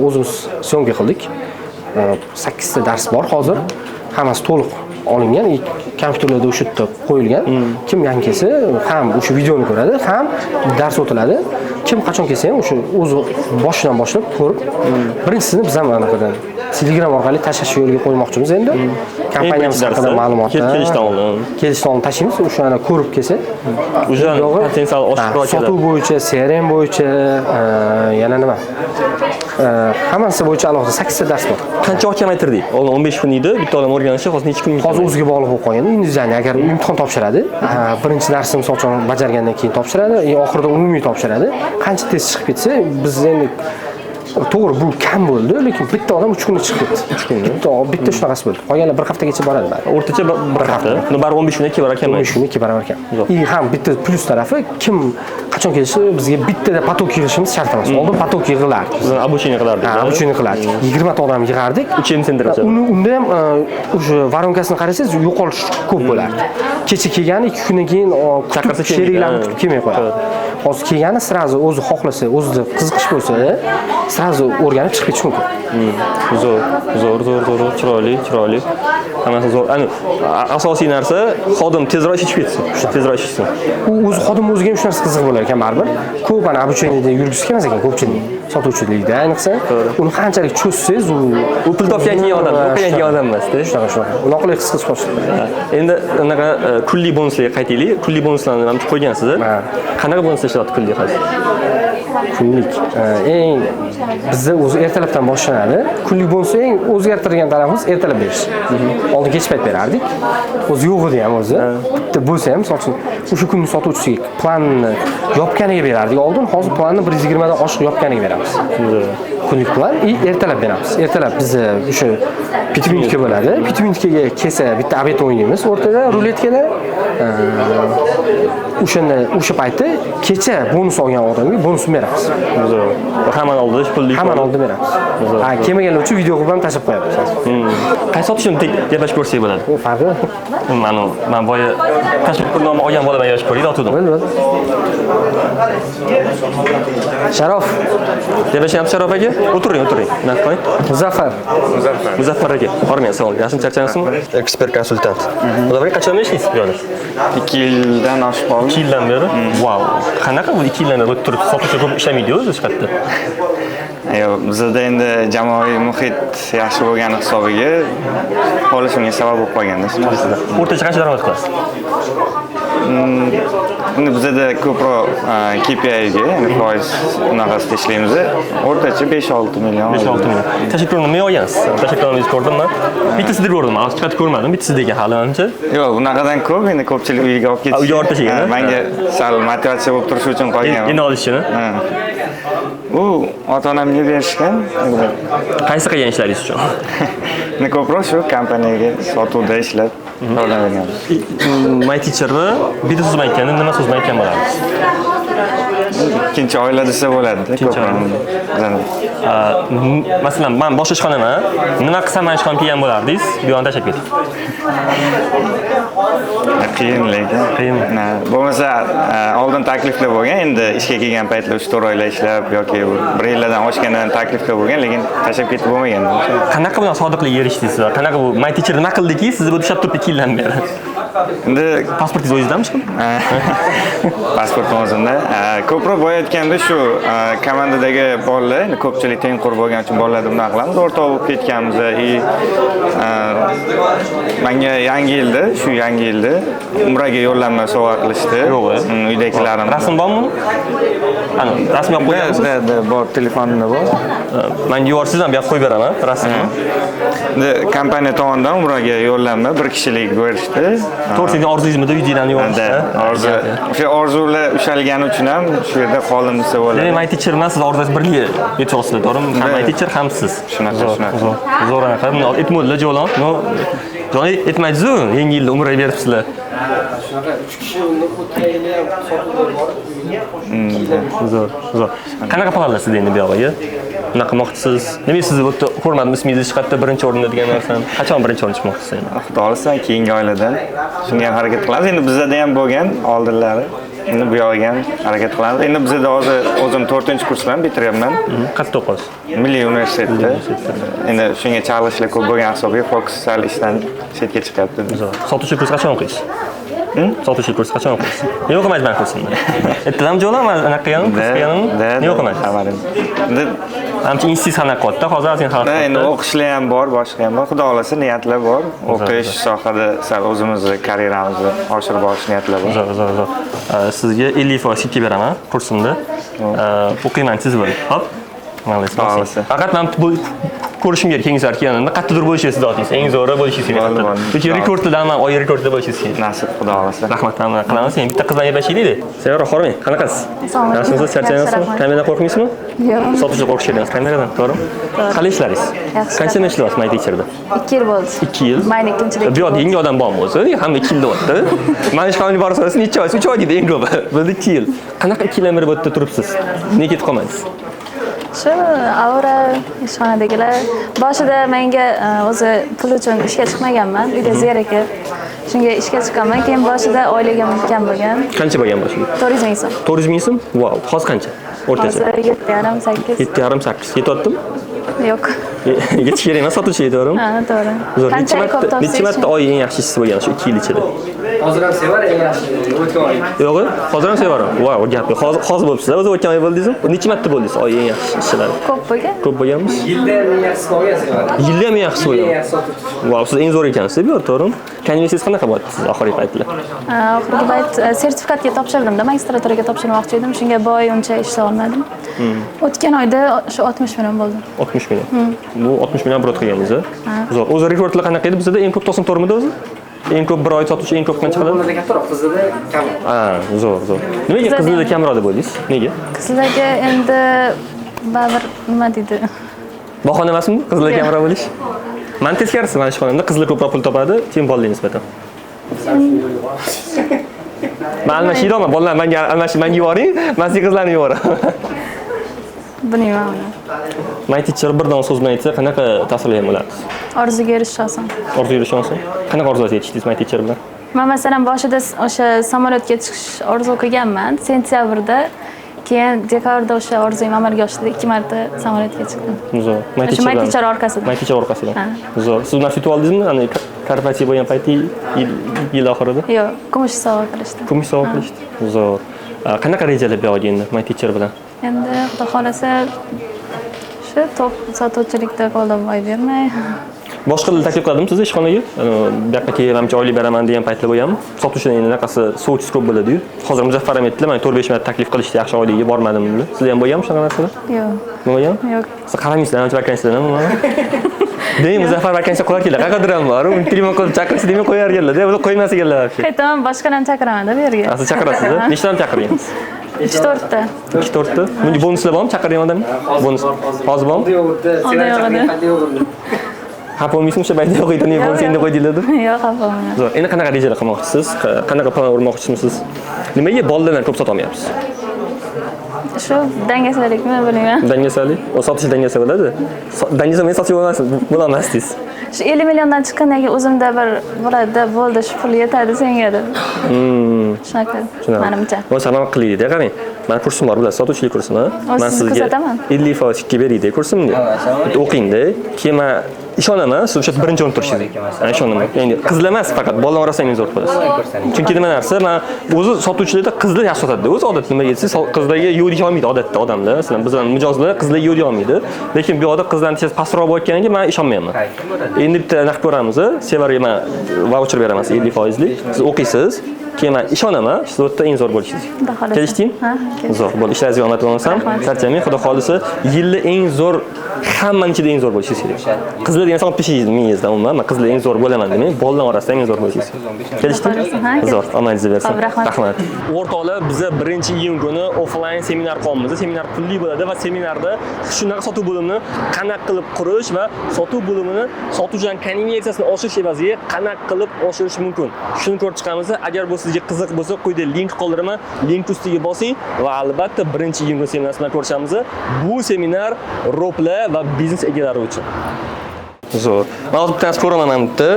C: o'zimiz syomka qildik. 8 ta dars bor hozir. Hammasi to'liq olingan, kompyuterlarda o'sha yerda qo'yilgan. Kim yangi kelsa, ham o'sha videoni ko'radi, ham dars o'tiladi. Kim qachon kelsa ham o'sha o'zi boshidan boshlab ko'rib, birinchisini biz ham anaqadan Telegram orqali tashlash yo'liga qo'ymoqchimiz endi. Kompaniyamiz haqida ma'lumotlar kelishdan oldin tashlaymiz, o'shani ko'rib kelsa,
B: o'sha potensial oshkor keladi.
C: Sotuv bo'yicha, CRM bo'yicha, yana nima? Hammasi bo'yicha alohida 8 ta dars bor.
B: Qancha vaqt kamaytirdik? Oldin 15 kun edi, bitta odam o'rganishi hozir necha kun?
C: Hozir o'ziga bog'liq bo'lib qolgan. Individual agar imtihon topshiradi, birinchi darsni misol uchun bajargandan keyin topshiradi, oxirida umumiy topshiradi. Qancha tez chiqib ketsa, biz endi to'g'ri bu kam bo'ldi, lekin bitta odam 3 kunda chiqib ketdi. 3 kunda. Bitta shunaqasi bo'ldi. Qolganlar bir haftagacha boradi bari.
B: O'rtacha bir hafta. Buni bari 15 kunga kebarar ekan.
C: 15 kunga kebarar ekan. Ham bitta plyus tarafi kim qachon kelishi bizga bittada patok yig'ishimiz shart emas. Oldin patok yig'ilardik.
B: Biz обучение qilardik.
C: Обучение qilardik. 20 ta odam yig'ardik.
B: 3 sentrgacha.
C: Unda ham o'sha varonkasini qarasangiz, yo'qolish ko'p bo'lardi. Kecha kelgani 2 kundan keyin chaqirsa sheriklarni kutib kelmay qo'yadi. Hozir kelgani sirazi o'zi xohlasa, o'zida qiziqish bo'lsa, sirazi o'rganib chiqib ketish mumkin.
B: Zo'r, chiroyli. Hammasi zo'r. Ani asosiy narsa xodim tezroq ishib ketsin. Tezroq ishsin.
C: U o'zi xodim o'ziga ham shu narsa qiziq bo'lar ekan baribir. Ko'p ana обучениеda yurgisi kelmas ekan ko'pchilik. Sotuvchilikda ayniqsa, uni qanchalik cho'zsangiz,
B: u pul topgan keyin odam, o'qigan odam emas-da.
C: Shunaqa. Unoqlik his qilib qo'yishdi.
B: Endi unaqa kulli bonuslarga qaytaylik. Kulli bonuslarni ham qo'ygansiz. Qanaqa bonuslar ishlayapti kulli hozir?
C: Kunlik eng bizda o'zi ertalabdan boshlanadi. Kunlik bonusni eng o'zgartirgan tarafimiz ertalab berish. Oldin kech payt berardik. O'zi yo'q edi ham o'zi. Bitta bo'lsa ham, misol uchun o'sha kunni sotuvchisiga planni yopganiga berardik. Oldin hozir planni 120 dan oshiq yopganiga beramiz. Kunlik plan ertalab beramiz. Ertalab bizda o'sha 5 minutga bo'ladi. 5 minutga kelsa bitta obed o'ynaymiz o'rtada ruletkada. O'sha paytda kecha bonus olgan odamga bonus beramiz.
B: Hamma oldida pullik.
C: Hamma oldida beramiz. Ha, kelmaganlar uchun video qilib ham tashlab qo'yamiz.
B: Qaysi sotishni gaplashib ko'rsak bo'ladi?
C: U farqi.
B: Men boya tashlab pulni olgan bolaman yosh ko'raydi otuvdim.
C: Bo'ldi. Sharof.
B: Gaplashamiz Sharof aka. O'tiring. Nima qo'ying? Muzaffar aka. Hormang savol. Yaxshi charchaysizmi? Ekspert konsultant. Ular qachon ishlaysiz bu yerda?
D: 2 yildan oshib qoldi.
B: 2 yildan beri. Wow. Qanaqa bu 2 yildan beri turib sotuvchi ko'p ishlamaydi-ku o'zi hech qayerda.
D: Yo'q, bizda endi jamoaviy muhit yaxshi bo'lgani hisobiga qolishimga sabab bo'lib qolganda.
B: O'rtacha qancha daromad qilasiz?
D: Endi bizda ko'proq KPI ga, ya'ni foiz unaqasida ishlaymiz. O'rtacha 5-6 million.
B: 5-6 million. Tashakkurni nima olgansiz? Tashakkurni ko'rdimmi? Bittasida ko'rdim, chiqib ko'rmadim. Bittasida hali ancha.
D: Yo'q, unaqadan ko'p, endi ko'pchilik uyiga olib ketish.
B: Uyga olib tashlagan.
D: Menga sal motivatsiya bo'lib turishi uchun qolgan.
B: Endi olishini.
D: U ota-onamga berishgan.
B: Qaysi qilgan ishlaringiz uchun?
D: Men ko'proq shu kompaniyaga sotuvda ishlab foydalanganmiz.
B: My teacherni bitta so'z bilan aytganda nima so'z bilan aytgan bo'larsiz?
D: Ikkinchi oila desa bo'ladi. Ko'proq.
B: Masalan, men boshqa ishxonaman. Nima qilsam mana ishxonani kelgan bo'lardingiz? Bu yoqdan tashlab keting.
D: Qiyin lekin. Bo'lmasa oldin takliflar bo'lgan, endi ishga kelgan paytlar 3-4 oylar ishlab yoki 1 yildan oshgandan takliflar bo'lgan, lekin tashlab ketib bo'lmagan.
B: Qanaqa bilan sodiqlikka erishdingiz? Qanaqa bu my teacher nima qildiki, sizni bu ushlab turibdi 2 yildan beri?
D: Endi
B: pasportingiz o'zingizdanmi?
D: Pasportim o'zimda. Ko'proq bo'layotganda shu komandadagi bolalar, ko'pchilik tengqur bo'lgani uchun bolalarni bunaqa qilamiz, o'rtoq bo'lib ketganmiz. Menga yangi yilda umraga yo'llanma sovg'a qilishdi. Uydagilarim.
B: Rasm bormi? Ana, rasm olib qo'ygansiz?
D: Bor, telefonimda bor.
B: Men yuborsiz ham berib qo'yib beraman rasmni.
D: Endi kompaniya tomonidan umraga yo'llanma 1 kishilik berishdi.
B: To'g'ri, orzuyingizmi videodan yuborishdi?
D: O'sha orzular ushalgani uchun ham shu yerda qoldim desa bo'ladi.
B: Demak, my teacher bilan siz orzuingiz birga yetib olsizlar, to'g'rimi? Ham my teacher ham siz.
D: Shunaqa.
B: Zo'r anaqa. Buni aytmadinglar jo'lon. Jo'y aytmaysiz-ku, yangi yilda umraga beribsizlar.
C: Shunaqa 3 kishi unda o'tirayli ham sotuvlar bor.
B: Zo'r. Qanaqa planlar sizda endi bu yoqqa? Nima qilmoqchisiz? Nima sizni o'tda ko'rmadim ismingizni hech qayerda birinchi o'rinda degan narsani. Qachon birinchi o'ringa chiqmoqchisiz endi?
D: Xudo xolasa keyingi oiladan shunga ham harakat qilamiz. Endi bizda ham bo'lgan oldinlari. Endi bu yoqqa ham harakat qilamiz. Endi bizda hozir o'zim 4-kursdan bitiryapman.
B: Qayerda o'qiysiz?
D: Milliy universitetda. Endi shunga chalishlar ko'p bo'lgan hisobiga fokus sal ishdan chetga chiqyapti.
B: Sotuvchi kurs qachon o'qiysiz? Sotuvchi kurs qachon o'qiysiz? Nima o'qimaysiz men kursimda? Ertadan jo'lami anaqa qilganim? Nima o'qimaysiz?
D: Endi
B: Hamchi instityut qanaqa qilyapti? Hozir sen xalq.
D: Endi o'qishlar ham bor, boshqa ham bor. Xudo xolasa niyatlar bor. O'qish sohada sal o'zimizni karyeramizni oshirib borish niyatlar bor.
B: Zo'r. Sizga 50% skidka beraman kursimda. O'qiyman siz bo'lib. Hop. Faqat men bu ko'rishimga keyingi safar kelganimda qattiqroq bo'lishingiz deysiz. Eng zo'ri bo'lishingiz kerak. Chunki rekorddan ham oy rekordda bo'lishingiz kerak.
D: Nasib Xudo xolasa.
B: Rahmat qilamiz. Endi bitta qizdan gaplashaylik-da. Sayyor Xormang, qanaqasiz? Yaxshimisiz? Charchaymizmi? Kameradan qo'rqmaysizmi?
E: Yo'q.
B: Sotuvchi qo'rqish kerak kameradan, to'g'rimi? Qanday ishlaringiz? Qancha yil ishlayapsiz my teacherda?
E: 2 yil bo'ldi.
B: 2 yil.
E: Mayli ikkinchilik.
B: Bu yoqda yangi odam bormi o'zi? Hamma 2 yil deyapti. Mana shu qonuniy borsangiz necha oy? 3 oy deydi eng ko'pi. Biz 2 yil. Qanaqa 2 yildan beri bu yerda turibsiz? Nega ketib qolmadingiz?
E: Shu Aura ishxonadagilar boshida menga o'zi pul uchun ishga chiqmaganman, uyda zerikib. Shunga ishga chiqqanman, keyin boshida oyligim kam bo'lgan.
B: Qancha bo'lgan boshida?
E: 400 ming so'm.
B: 400 ming so'm? Wow, hozir qancha? O'rtacha.
E: Hozir 7,5 8.
B: 7,5 8. Yetyaptimi?
E: Yo'q.
B: Yetish kerak emas sotuvchiga, to'g'rimi?
E: Ha, to'g'ri.
B: Zo'r.
E: Qanchalik ko'p
B: Necha
E: topsangiz
B: marta oy eng yaxshi ishchi bo'lgan shu 2 yil ichida?
C: Hozir ham sevar eng yaxshi o'tgan oy.
B: Yo'q, hozir ham sevaram. Voy, gap yo'q. Hozir bo'libsiz. O'zi o'tgan oy bo'ldingiz. Necha marta bo'ldingiz oy eng yaxshi ishchilar?
E: ko'p bo'lgan.
B: Ko'p bo'lganmiz.
C: Yilda eng yaxshisi bo'lgan sevar.
B: Yilda ham eng yaxshi
C: Eng
B: bo'lgan.
C: yaxshi sotuvchi.
B: Voy, siz eng zo'r ekansiz, bu yer, to'g'rimi? Konversiyangiz qanaqa bo'lyapti siz oxirgi paytlar?
E: Oxirgi payt sertifikatga topshirdim-da, magistraturaga topshirmoqchi edim. Shunga bu oy uncha ishlay olmadim. O'tgan oyda shu 60 million bo'ldi.
B: 60 million. Bu 60 million oborot qilganingiz-a? Zo'r. O'zi rekordlar qanaqa edi? Bizda eng ko'p to'sin to'rmida o'zi? Eng ko'p bir oy sotuvchi eng ko'p qancha qiladi?
C: Qizlarda kattaroq, qizlarda kam.
B: Zo'r. Nimaga qizlarda kamroq deb o'ylaysiz? Nega?
E: Qizlarga endi baribir nima deydi?
B: Bahona emasmi qizlar kamroq bo'lish? Men teskarisi, mana shu xonamda qizlar ko'proq pul topadi, keyin bolalar nisbatan. Men almashiyman, bolalar menga almashib yuboring, men siz qizlarni yuboraman.
E: Bilmayman uni.
B: Men teacher birdan so'z bilan aytsa, qanaqa ta'sirlayman ularni?
E: Orzuga erishish oson.
B: Orzu yurish oson. Qanaqa orzular yetishdingiz men teacher bilan?
E: Men masalan boshida o'sha samolyotga chiqish orzu qilganman, sentyabrda. Keyin dekabrda o'sha orzum amalga oshdi. 2 marta samolyotga chiqdim.
B: Zo'r.
E: My teacher orqasidan.
B: My teacher orqasidan. Zo'r. Siz nasib yutib oldingizmi? Ani korporativ bo'lgan payti yil oxirida?
E: Yo'q, kumush sovg'a qilishdi.
B: Kumush sovg'a qilishdi. Zo'r. Qanaqa rejalar bor endi my teacher bilan?
E: Endi xudo xolasa shu top sotuvchilikda qo'ldan boy bermay.
B: Boshqa taklif qildim sizga ishxonaga. Bu yoqqa kelamchi oylik beraman degan paytlar bo'lganmi? Sotuvchilar endi naqasi sovchi ko'p bo'ladi-yu. Hozir Muzaffar ham aytdilar, men 4-5 marta taklif qilishdi, yaxshi oylikka bormadim dedi. Sizlar ham bo'lganmi shunaqa narsalar?
E: Yo'q.
B: Bo'lgan?
E: Yo'q.
B: Siz qaramaysizlar, ancha vakansiyalarni nima? Deyin Muzaffar vakansiya qo'yar kelar, qayerdir ham bor. Uni telefon qilib chaqirsa demay qo'yarganlar, ular qo'ymas ekanlar.
E: Qaytaman boshqalarni chaqiraman-da bu yerga.
B: Siz chaqirasiz-a? Nechtadan chaqirgansiz?
E: 3-4 ta.
B: 2-4 ta. Bunga bonuslar bormi? Chaqirgan odam? Bonus. Hozir bormi? Xafa bo'lmaysizmi shu paytda yo'q edi, ne bo'lsa endi qo'ydinglar deb?
E: Yo'q, xafa bo'lmayman.
B: Zo'r. Endi qanaqa rejalar qilmoqchisiz? Qanaqa plan o'rmoqchisiz? Nimaga bolalarni ko'p sota olmayapsiz?
E: Shu dangasalikmi bilmayman.
B: Dangasalik? O sotish dangasa bo'ladi. Dangasa men sotib bo'lolmasdingiz.
E: Shu 50 milliondan chiqqandan keyin o'zimda bir bo'ladi, bo'ldi, shu pul yetadi senga deb. Shunaqa menimcha.
B: Voy salom qilaylik-da, qarang. Men kursim bor, bilasiz, sotuvchilik kursim, ha. Men sizga 50% chekka beringda kursimni. O'qingda, keyin men ishonaman, siz o'sha birinchi o'rinda turishingiz. Men ishonaman. Endi qizlar emas, faqat bolalar orasida eng zo'r bo'lasiz. Chunki nima narsa, men o'zi sotuvchilarda qizlar yaxshi sotadi. O'zi odatda nima deysiz, qizlarga yo'q deya olmaydi odatda odamlar. Masalan, bizlar mijozlar qizlarga yo'q deya olmaydi. Lekin bu yoqda qizlarning tez pastroq bo'layotganiga men ishonmayman. Endi bitta naq ko'ramiz, Sevarga men voucher beraman 50%. Siz o'qiysiz. Keyin men ishonaman, siz o'tda eng zo'r bo'lishingiz. Kelishdingmi?
E: Ha,
B: zo'r. Bo'l, ishlaringizga omad bo'lsin. Charchamang, xudo xolisa, yilda eng zo'r hammaning ichida eng zo'r bo'lishingiz kerak. Qizlar degan solib peshingiz mingizda umuman, men qizlar eng zo'r bo'laman demang, bolalar orasida eng zo'r bo'lishingiz. Kelishdingmi? Zo'r, omadingizni bersin. Rahmat. O'rtoqlar, biz 1-iyun kuni offline seminar qilamiz. Seminar pulli bo'ladi va seminarda shunaqa sotuv bo'limini qanaqa qilib qurish va sotuv bo'limini sotuvchidan konversiyasini oshirish evaziga qanaqa qilib oshirish mumkin. Shuni ko'rib chiqamiz. Agar bu sizga qiziq bo'lsa, quyida link qoldiraman. Link ustiga bosing va albatta 1-iyun kuni seminarda bilan ko'rishamiz. Bu seminar roplar va biznes egalari uchun. Zo'r. Men hozir bittasi ko'raman ham bitta,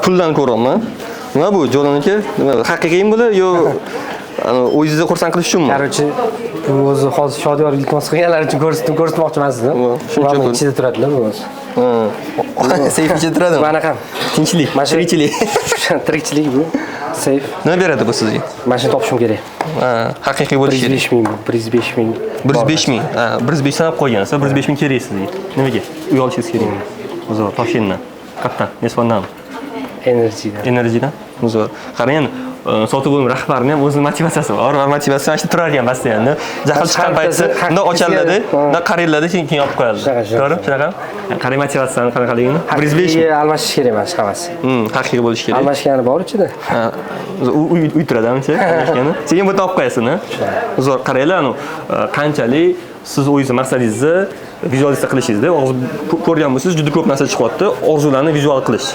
B: puldan ko'raman. Nima bu? Jo'laniki, haqiqiymi bular yo o'zingizni xursand qilish uchunmi?
C: Короче, bu o'zi hozir Shodiyor iltimos qilganlar uchun ko'rsatmoqchi emasdim. Shuncha ichida turadilar bu o'zi.
B: Seyf ichida turadimi?
C: Manaqa.
B: Tinchlik, tirikchilik.
C: Tirikchilik bu. Seyf.
B: Nima beradi bu sizga?
C: Mashina topishim kerak.
B: Haqiqiy bo'lishi kerak.
C: 105 ming, 105 ming.
B: 105 ming. 105 sanab qo'ygansiz. 105 ming kerak sizga. Nimaga? Uy olishingiz kerak. Zo'r, Toshkentdan. Qayerdan? Nesfondan. Energiyadan. Zo'r. Qarang, sotuv bo'lim rahbarining ham o'zining motivatsiyasi bor va motivatsiya mana shu turar ekan постоянно. Jahl chiqqan paytda unda ochiladi, unda qarayiladi, keyin olib qo'yadi. To'g'ri? Shunaqa? Qarang motivatsiyani qanaqaligini. 105 ming
C: almashish kerak emas hammasi.
B: Haqiqiy bo'lishi kerak.
C: Almashgani bor ichida.
B: Uy turadi hamcha, almashgani. Keyin bu olib qo'yasizmi? Zo'r, qaranglar, qanchalik siz o'zingiz maqsadingizni vizualizatsiya qilishingizda hozir ko'rgan bo'lsangiz juda ko'p narsa chiqyapti. Orzularni vizual qilish.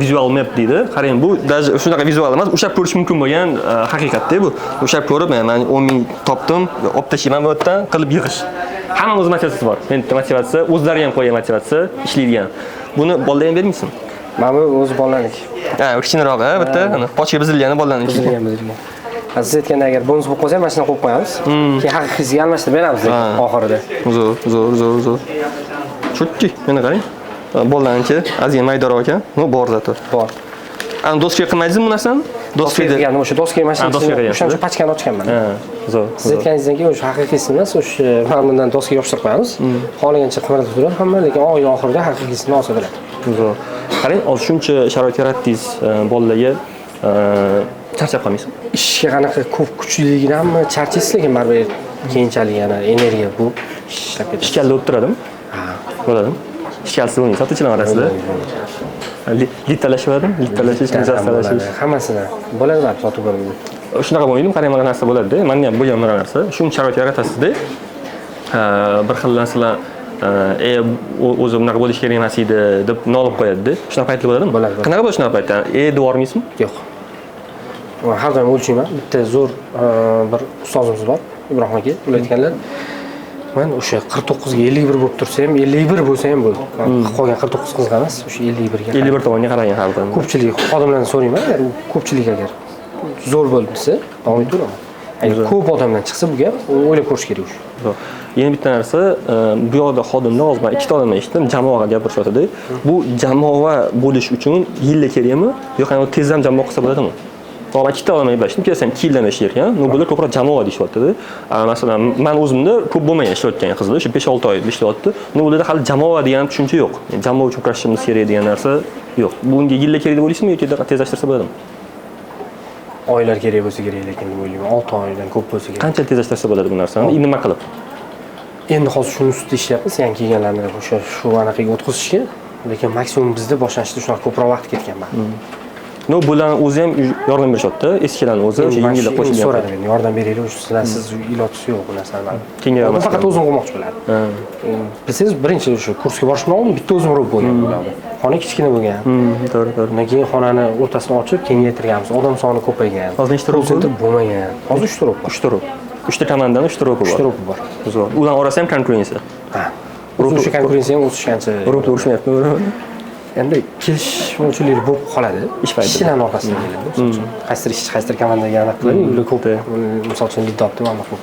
B: Visual map deydi. Qarang, bu даже shunaqa vizual emas, ushlab ko'rish mumkin bo'lgan haqiqatda bu. Ushlab ko'rib, men 10 ming topdim, olib tashlayman bu yerdan qilib yig'ish. Hamma o'z motivatsiyasi bor. Endi motivatsiya, o'zlari ham qo'ygan motivatsiya, ishlaydigan. Buni bolalarga ham bermaysizmi?
C: Mana bu o'zi bolalarniki.
B: Kichikroq, bitta, pochka buzilgani bolalarniki.
C: Buzilgan. Siz aytganda agar bonus bo'lib qolsa, mashina qo'yib qo'yamiz. Keyin haqiqiysiga almashtirib beramiz oxirida.
B: Zo'r. Chutki, mana qarang. Bollanchi, ozgina maydonroq ekan. No bor zato.
C: Bor.
B: Ana doskaga qilmaydingizmi bu narsani?
C: Doskaga qilganim o'sha doskaga mashinani
B: doskaga qilyapsiz.
C: o'shancha pachkani ochganman.
B: Ha, zo'r.
C: Siz aytganingizdan keyin o'sha haqiqiysi emas, o'sha mana bundan doskaga yopishtirib qo'yamiz. Xohlagancha qimirlatib turadi hamma, lekin oy oxirida haqiqiysini olsa bo'ladi.
B: Zo'r. Qarang, hozir shuncha sharoit yaratdingiz bolalarga charchab qolmaysizmi?
C: Ishga qanaqa ko'p kuchligidanmi charchaysiz, lekin baribir keyinchalik yana energiya bu ishlab ketadi.
B: Ishkalda o'tiradimi?
C: Ha,
B: Bo'ladimi? Ishkalsiz bo'lmaydi, sotuvchilar orasida. Littalashyaptimi? Littalashish, muzassalashish.
C: Hammasini bo'ladi baribir sotib bo'lmaydi.
B: Shunaqa bo'lmaydimi? Qarang, mana narsa bo'ladi-da. Menda ham bo'lgan bir narsa. Shuncha sharoit yaratasizda, bir xil narsalar o'zi bunaqa bo'lish kerak emas edi deb nolib qo'yadi-da. Shunaqa paytlar bo'ladimi?
C: Bo'ladi.
B: Qanaqa bo'ladi shunaqa paytda? Deb yubormaysizmi?
C: Yo'q. Har doim o'lchayman. Bitta zo'r bir ustozimiz bor, Ibrohim aka. Ular aytganlar, men o'sha 49 ga 51 bo'lib tursa ham, 51 bo'lsa ham bo'ldi. Qolgan 49 qizga emas, o'sha 51 ga.
B: 51 tomonga qaragan har doim.
C: Ko'pchilik xodimlardan so'rayman, agar u ko'pchilik agar zo'r bo'lib desa, davom etaveraman. Agar ko'p odamdan chiqsa bu gap, o'ylab ko'rish kerak o'sha.
B: Yana bitta narsa, bu yoqda xodimlar hozir men ikkita odamdan eshitdim, jamoaga gapirishyapti. Bu jamoa bo'lish uchun yillar kerakmi yoki tezdan jamoa qilsa bo'ladimi? To'g'ri, ikkita odamdan gaplashdim, kelsam 2 yildan ishlayotgan. Nu bular ko'proq jamoa deyishyapti. Masalan, men o'zimda ko'p bo'lmagan ishlayotgan qizlar, o'sha 5-6 oy ishlayapti. Nu bularda hali jamoa degan tushuncha yo'q. Yani jamoa uchun kurashishimiz kerak degan narsa yo'q. Bunga yillar kerak deb o'ylaysizmi yoki tezlashtirsa bo'ladimi?
C: Oylar kerak bo'lsa kerak, lekin deb o'ylayman. 6 oydan ko'p bo'lsa kerak.
B: Qancha tezlashtirsa bo'ladi bu narsani? Nima qilib?
C: Endi hozir shuni ustida ishlayapmiz, yangi kelganlarni o'sha shu anaqaga o'tkazishga, lekin maksimum bizda boshlanishda shunaqa ko'proq vaqt ketgan man.
B: No, bularni o'zi ham yordam berishyapti, eskilarni o'zi o'sha yengillar qo'shilgan.
C: So'radim endi, yordam beraylik, sizlarsiz ilojisi yo'q bu narsani.
B: Kenga emas.
C: Faqat o'zim qilmoqchi bo'lardim. Bilsangiz, birinchi o'sha kursga borishdan oldin bitta o'zim urib bo'lgan bularni. Xona kichkina bo'lgan.
B: To'g'ri, to'g'ri.
C: Undan keyin xonani o'rtasini ochib, kengaytirganmiz. Odam soni ko'paygan.
B: Hozir nechta rop
C: bo'lmagan. Hozir 3 ta rop bor.
B: 3 ta rop. 3 ta komandadan 3 ta ropi bor.
C: 3 ta ropi bor.
B: Zo'r. Ular orasida ham konkurensiya.
C: Ha. O'sha konkurensiya ham o'sishgancha.
B: Ropi urishmayaptimi?
C: Endi kelish mumkinligi bo'lib qoladi.
B: Ish payti.
C: Ishchilarning orqasidan keladi. Qaysidir komandaga aniq qiladi. Ular ko'p. Misol uchun lidopda mana ko'p.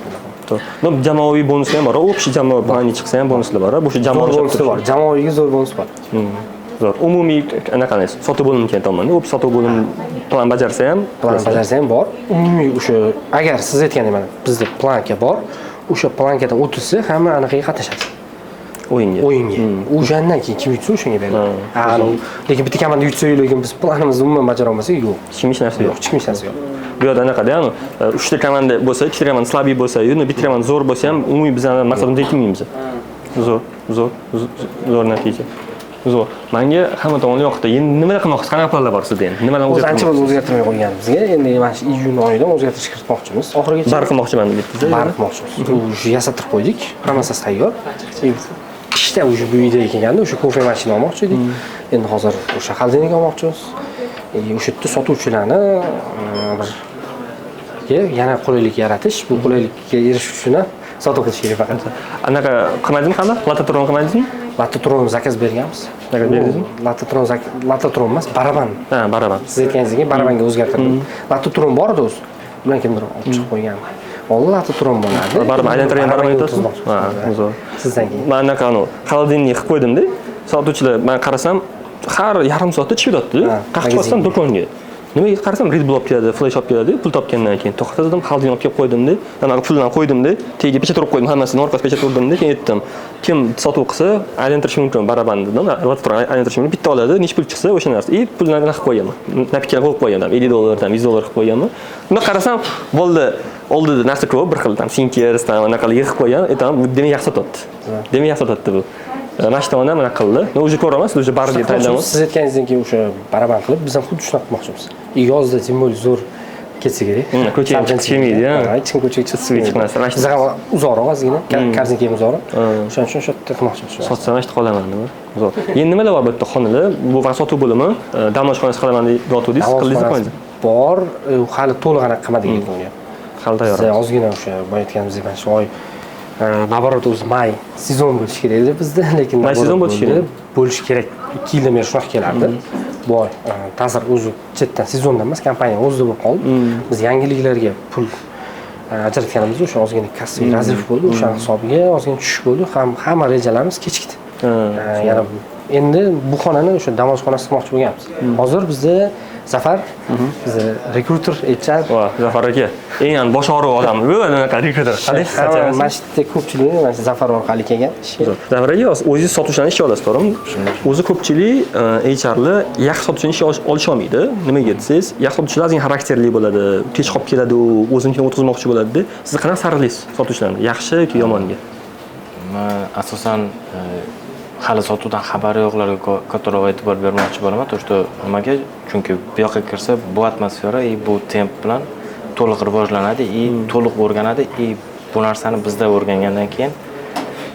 B: No, jamoaviy bonuslar ham bor. U kishi jamoa bilan chiqsa ham bonuslar bor. Bu shu jamoa
C: bonusi bor. Jamoaviga zo'r bonus bor.
B: Zo'r. Umumiy anaqangiz sotuv bo'limi kelgan tomonda. U sotuv bo'limi plan bajarsa ham,
C: bor. Umumiy o'sha agar siz aytgandek mana bizda planka bor, o'sha plankadan o'tsa hamma anaqaga qatnashadi. O'yinga. O'shandan keyin kim yutsa o'shanga beriladi. Lekin bitta komanda yutsa, lekin biz planimizni umuman bajara olmasak, yo'q.
B: Hech narsa yo'q.
C: Hech narsa yo'q.
B: Bu yerda anaqada, 3 ta komanda bo'lsa, 2 ta komanda slabiy bo'lsa, bitta komanda zo'r bo'lsa ham umumiy biz maqsadimizga yetmaymiz. Zo'r natija. Zo'r. Menga hamma tomoni yoqdi. Endi nimalar qilmoqchisiz? Qanaqa planlar bor sizda endi? Nimadan
C: o'zgartirmoqchisiz? Ancha o'zgartirmay qo'yganimizga, endi mana shu iyun oyidan o'zgartirish kiritmoqchimiz. Oxirigacha
B: bar qilmoqchiman dedingiz.
C: Bar qilmoqchimiz. O'sha yasatib qo'ydik. Hammasi tayyor. Qishda o'sha bu uyda kelganda o'sha kofe mashina olmoqchi edik. Endi hozir o'sha xaldeniga olmoqchimiz. O'sha yerda sotuvchilarni yana qulaylik yaratish, bu qulaylikka erishish uchun sotuv qilish kerak faqat.
B: Anaqa qilmaydingmi hali? Latatron qilmaydingmi?
C: Latatron zakaz berganmiz.
B: Zakaz berdingizmi?
C: Latatron emas, baraban.
B: Ha, baraban.
C: Siz aytganingizdek barabanga o'zgartirdim. Latatron bor edi o'zi. Ular kimdir olib chiqib qo'ygan. Oldin latatron bo'ladi.
B: Baraban aylantirgan baraban aytasizmi? Ha, zo'r.
C: Sizdan keyin.
B: Men anaqa xolodilnik qilib qo'ydim-da. Sotuvchilar men qarasam har yarim soatda chiqib yotdi. Qahvasidan do'konga. Nimaga qarasam Red Bull olib keladi, Flash olib keladi, pul topgandan keyin to'xtatdim, xolodilnik olib kelib qo'ydimda, anaqa puldan qo'ydimda, tagiga pechat urib qo'ydim, hammasini orqasiga pechat urdimda, keyin aytdim, kim sotuv qilsa, aylantirish mumkin baraban dedim, latatron aylantirish mumkin, bitta oladi, necha pul chiqsa o'sha narsa. Pulni qilib qo'yaman. Napikka qo'yib qo'yaman, $50, $100 qilib qo'yaman. Unda qarasam, bo'ldi, oldida narsa ko'p, bir xil Sinkers, anaqa qilib qo'ygan, aytaman, demak yaxshi sotadi. Demak yaxshi sotadi bu. Mana shu tomondan mana qildi. O'zi ko'ramiz, o'zi barga tayyorlaymiz.
C: Siz aytganingizdan keyin o'sha baraban qilib, biz ham xuddi shunaqa qilmoqchimiz. Yozda timol zo'r ketsa kerak.
B: Ko'chaga chiqmaydi, ha.
C: Hech kim ko'chaga chiqsa
B: chiqmas.
C: Biz ham uzoqroq ozgina, Korzinka uzoqroq. O'shaning uchun shu yerda qilmoqchimiz.
B: Sotsam ishda qolaman, nima? Zo'r. Endi nimalar bor bu yerda xonalar? Bu vaqt sotuv bo'limi, dam olish xonasi qilaman deb yotuvdingiz, qildingizmi?
C: Bor, hali to'liq aniq qilmadik endi uni.
B: Hali tayyor.
C: Biz ozgina o'sha boya aytganimizdek mana shu oy naborot o'zi may sezon bo'lishi kerak edi bizda, lekin
B: may sezon
C: bo'lishi kerak. 2 yildan beri shunaqa kelardi. Bu oy ta'sir o'zi chetdan sezondan emas, kompaniya o'zida bo'lib qoldi. Biz yangiliklarga pul ajratganimizda o'sha ozgina kassaviy razrif bo'ldi, o'sha hisobiga ozgina tushish bo'ldi. Hamma rejalarimiz kechikdi. Yana endi bu xonani o'sha dam olish xonasi qilmoqchi bo'lganmiz. Hozir bizda Zafar, bizni rekruter HR.
B: Va Zafar aka, eng bosh og'riq odam. Bu anaqa rekruter.
C: Masjidda ko'pchilik mana shu Zafar orqali kelgan.
B: Zafar aka, o'zingiz sotuvchilarni ishga olasiz, to'g'rimi? O'zi ko'pchilik HRlar yaxshi sotuvchini ishga olisha olmaydi. Nimaga desangiz, yaxshi sotuvchilar ozgina xarakterli bo'ladi, kech qolib keladi, o'zini o'tkazmoqchi bo'ladi. Siz qanaqa saralaysiz sotuvchilarni? Yaxshi yoki yomonga?
F: Men asosan hali sotuvdan xabari yo'qlarga kattaroq e'tibor bermoqchi bo'laman. To'g'ri, nimaga? Chunki bu yoqqa kirsa, bu atmosfera, bu temp bilan to'liq rivojlanadi, to'liq o'rganadi, bu narsani bizda o'rgangandan keyin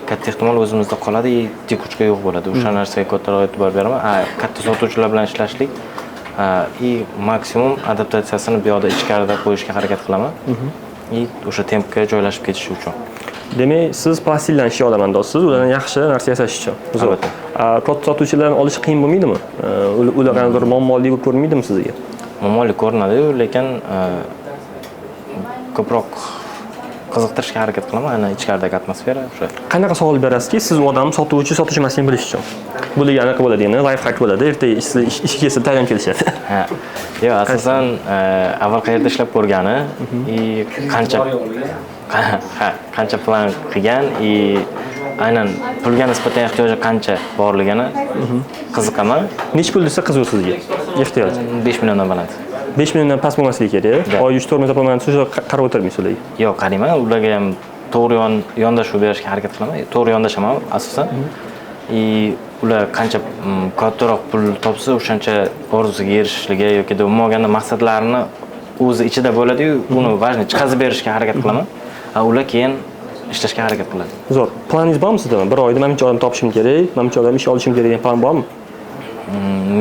F: katta ehtimol o'zimizda qoladi, tekuchka yo'q bo'ladi. O'sha narsaga kattaroq e'tibor beraman. Katta sotuvchilar bilan ishlashlik maksimum adaptatsiyasini bu yoqda ichkarida qo'yishga harakat qilaman. O'sha tempga joylashib ketishi uchun.
B: Demak, siz plastildan ishga olaman deyapsiz, ulardan yaxshi narsa yasash uchun.
F: Albatta.
B: Katta sotuvchilarni olish qiyin bo'lmaydimi? Ular qanday muammoli bo'lib ko'rinmaydimi sizga?
F: Muammoli ko'rinadi, lekin ko'proq qiziqtirishga harakat qilaman, ana ichkaridagi atmosfera o'sha.
B: Qanaqa savol berasizki, siz odam sotuvchi emasligini bilish uchun? Bularga anaqa bo'ladi, ya'ni life hack bo'ladi. Ertaga ishga kelsa tayyor kelishadi.
F: Ha. Yo'q, asosan avval qayerda ishlab ko'rgani, qancha plan qilgan, aynan pulga nisbatan ehtiyoji qancha borligini qiziqaman.
B: Nech pul desa qiziq sizga? Ehtiyoj
F: 5 milliondan baland.
B: 5 milliondan past bo'lmasligi kerak. Oy 3-4 million topaman, siz qarab o'tirmaysiz ularga.
F: Yo'q, qarayman, ularga ham to'g'ri yondashuv berishga harakat qilaman. To'g'ri yondashaman asosan. Ular qancha kattaroq pul topsa, o'shancha orzusiga erishishligi yoki umuman olganda maqsadlarini o'zi ichida bo'ladi-yu, uni vajni chiqazib berishga harakat qilaman. Ular keyin ishlashga harakat qiladi.
B: Zo'r. Planingiz bormi sizda? Bir oyda menimcha odam topishim kerak, menimcha odam ish olishim kerak degan plan bormi?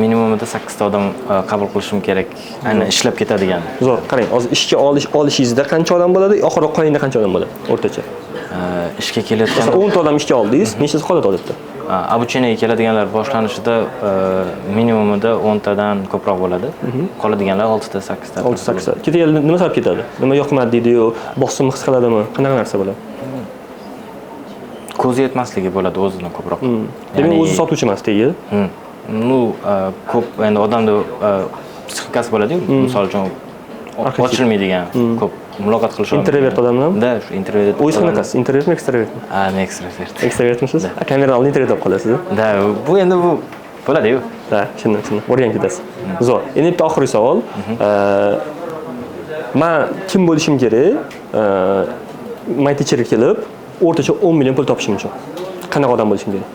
F: Minimumda 8 ta odam qabul qilishim kerak. Aynan ishlab ketadigan.
B: Zo'r. Qarang, hozir ishga olishingizda qancha odam bo'ladi, oxiri qo'yingda qancha odam bo'ladi o'rtacha?
F: Ishga kelayotgan
B: 10 ta odam ishga oldingiz, nechasi qoladi odatda?
F: Обучениyaga keladiganlar boshlanishida minimumida 10 tadan ko'proq bo'ladi. Qoladiganlar 6 ta, 8 ta.
B: 6-8 ta. Ketayotganda nima sabab ketadi? Nima yoqmadi deydi-yu, bosim his qiladimi? Qanaqa narsa bo'ladi?
F: Ko'zi yetmasligi bo'ladi o'zini ko'proq.
B: Demak, o'zi sotuvchi emas, tegi.
F: Ko'p endi odamda psixikasi bo'ladi-yu, misol uchun ochilmaydigan, ko'p muloqot qilish olmaydi.
B: Introvert odamlarmi?
F: Da, shu introvert.
B: O'zingiz qanaqasiz? Introvertmi, ekstravertmi?
F: Men ekstrovert.
B: Ekstravertmisiz? Kameradan oldin introvert bo'lib qolasiz.
F: Da, bu endi bu bo'ladi-yu.
B: Da, tushundim. O'rganib ketasiz. Zo'r. Endi bitta oxirgi savol. Men kim bo'lishim kerak? My teacher kelib, o'rtacha 10 million pul topishim uchun. Qanaqa odam bo'lishim kerak?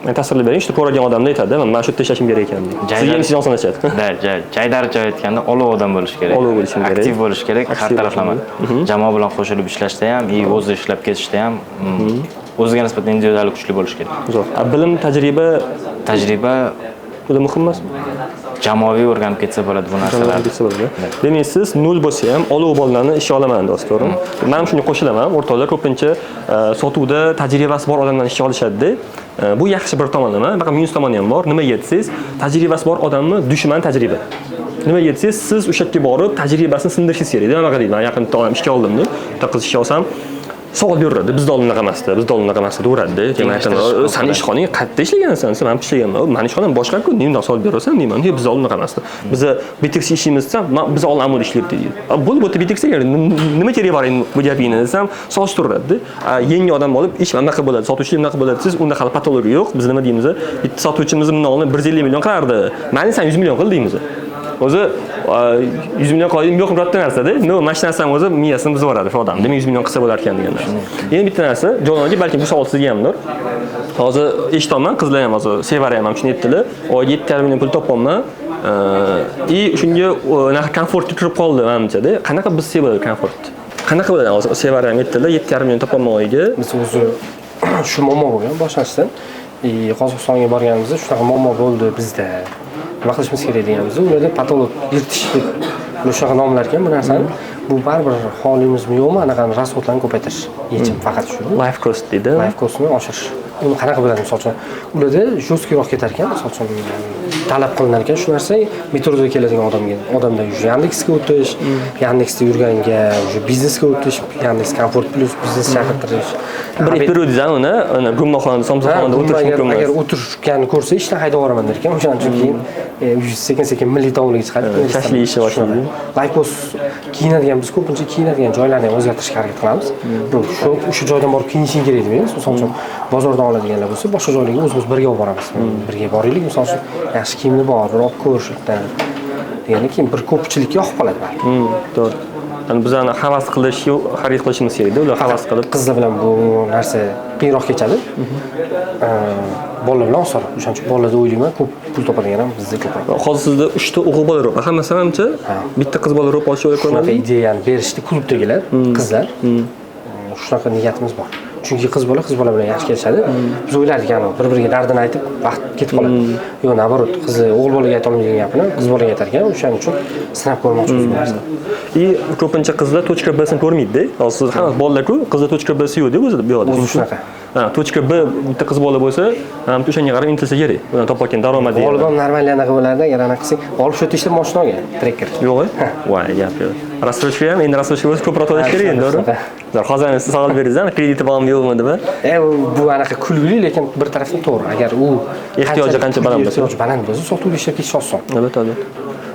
B: Men tasvirlab bering, shu ko'radigan odamda aytadi, men shu yerda ishlashim kerak ekan deydi. Sizga ham sizon sanashadi.
F: Da, jaydaricha aytganda olov odam bo'lish kerak.
B: Olov bo'lishim kerak.
F: Aktiv bo'lish kerak, har taraflama. Jamoa bilan qo'shilib ishlashda ham, o'zi ishlab ketishda ham o'ziga nisbatan individual kuchli bo'lish kerak.
B: Zo'r. Bilim, tajriba juda muhim emasmi?
F: Jamoaviy o'rganib ketsa bo'ladi bu narsalar.
B: Demak, siz 0 bo'lsa ham olov bolalarni ishga olaman deysiz, to'g'rimi? Men ham shunga qo'shilaman. O'rtoqlar ko'pincha sotuvda tajribasi bor odamlarni ishga olishadi-da. Bu yaxshi bir tomonlama, faqat minus tomoni ham bor. Nimaga desangiz, tajribasi bor odamni dushman tajriba. Nimaga desangiz, siz o'sha yerga borib tajribasini sindirishingiz kerak. Nima deydi? Men yaqinda odam ishga oldim-da. Bitta qiz ishga olsam, savol beraveradi. Bizda oldin emasdi, deyveradi. Keyin aytaman, "Sen ishxonaga qayerda ishlagansan? Sen ham ishlaganman. Men ishxonam boshqa-ku, nima savol berasan?" deyman. "Yo'q, bizda oldin emasdi. Biz BTX ishimizda, biz oldin amur ishlayapti" deydi. Bo'lib o'tib BTX nima kerak bor endi bu gapingni desam, solishtiradi. Yangi odam olib, ish anaqa bo'ladi, sotuvchilik anaqa bo'ladi. Siz unda hali patologiya yo'q. Biz nima deymiz? Bitta sotuvchimiz bundan oldin 150 million qilardi. Meni sen 100 million qil deymiz. O'zi 100 million qo'ydim, yo'q katta narsa-da. Mana shu narsani o'zi miyasini buzib yuboradi shu odam. Demak 100 million qilsa bo'lar ekan deganlar. Endi bitta narsa, Jonoga balki bu savol sizga hamdir. Hozir eshitaman, qizlar ham hozir Sevara ham shuni aytdilar. Oyga 7,5 million pul topolman. Shunga naqa komfortga kirib qoldi menimcha-da. Qanaqa biz sevadi komfort? Qanaqa bo'ladi hozir Sevara ham aytdilar, 7,5 million topolman oyga.
C: Biz o'zi shu muammo bo'lgan boshlanishdan. Qozog'istonga borganimizda shunaqa muammo bo'ldi bizda. Nima qilishimiz kerak deganmiz. Ularda patolog yirtish deb o'shaqa nomlar ekan bu narsani. Bu baribir xolimizmi yo'qmi, anaqa rasxodlarni ko'paytirish. Yechim faqat shu.
B: Life cost deydi.
C: Life costni oshirish. uni qanaqa bo'ladi misol uchun ularda жесткийroq ketar ekan misol uchun talab qilinar ekan shu narsa metroda keladigan odamda уже Yandexga o'tish Yandexda yurganga уже biznesga o'tish Yandex Comfort Plus biznes chaqirtirish
B: bir periodizam uni gummaxonada somsaxonada o'tirish mumkin emas.
C: agar o'tirishganini ko'rsa ishdan haydab yuboraman der ekan o'shaning uchun keyin sekin milliy taomlarga chiqadi
B: Shashlik ishi boshlanadi.
C: Laykos kiyinadigan biz ko'pincha kiyinadigan joylarni ham o'zgartirishga harakat qilamiz. O'sha joydan borib kiyinishing kerak demaymiz. Misol uchun bozordan oladiganlar bo'lsa, boshqa joylarga o'zimiz birga olib boramiz. Birga boraylik, misol uchun yaxshi kiyimni bor, bir olib ko'rish degandan keyin bir ko'pchilikka yoqib qoladi balki.
B: To'g'ri. Yani bizani havas qilish, xarid qilishimiz kerak-da, ular havas qilib.
C: Qizlar bilan bu narsa qiyinroq kechadi. Bolalar bilan oson. O'shaning uchun bolalarda o'ylayman, ko'p pul topadigan ham bizda ko'proq.
B: Hozir sizda 3 ta o'g'il bola yo'q. Hammasi hamcha bitta qiz bola yo'q olishga
C: Shunaqa
B: ko'rmadingmi?
C: ideyani berishdi klubdagilar, qizlar. Shunaqa niyatimiz bor. Chunki qiz bola bilan yaxshi kelishadi. Biz o'ylardik, ya'ni bir-biriga dardini aytib, vaqt ketib qoladi. Yo'q, naborot, qizi o'g'il bolaga ayta olmaydigan gapini qiz bolaga aytar ekan. O'shaning uchun sinab ko'rmoqchimiz bu narsani.
B: Ko'pincha qizlar tochka B'sini ko'rmaydi-da. Hozir hamma bolalar-ku qizlar tochka B'si yo'q deb o'zida bu yoqda.
C: O'zi shunaqa.
B: Tochka B bitta qiz bola bo'lsa, ham o'shanga qarab intilsa kerak. Undan topgan daromadi.
C: G'olib ham normal anaqa bo'lardi, agar anaqa qilsang, olib shu ishlar mashina olgan, trekker.
B: Yo'q-ku? Voy, gap yo'q. Rastrojka ham, endi rastrojka bo'lsa ko'proq to'lash kerak endi, to'g'ri? Hozir siz savol beringiz-a, krediti bormi yo'qmi deb.
C: Bu anaqa kulgili, lekin bir tarafdan to'g'ri. Agar u
B: ehtiyoji qancha baland bo'lsa,
C: ehtiyoji baland bo'lsa, sotuvda ishlab ketish oson.
B: Albatta.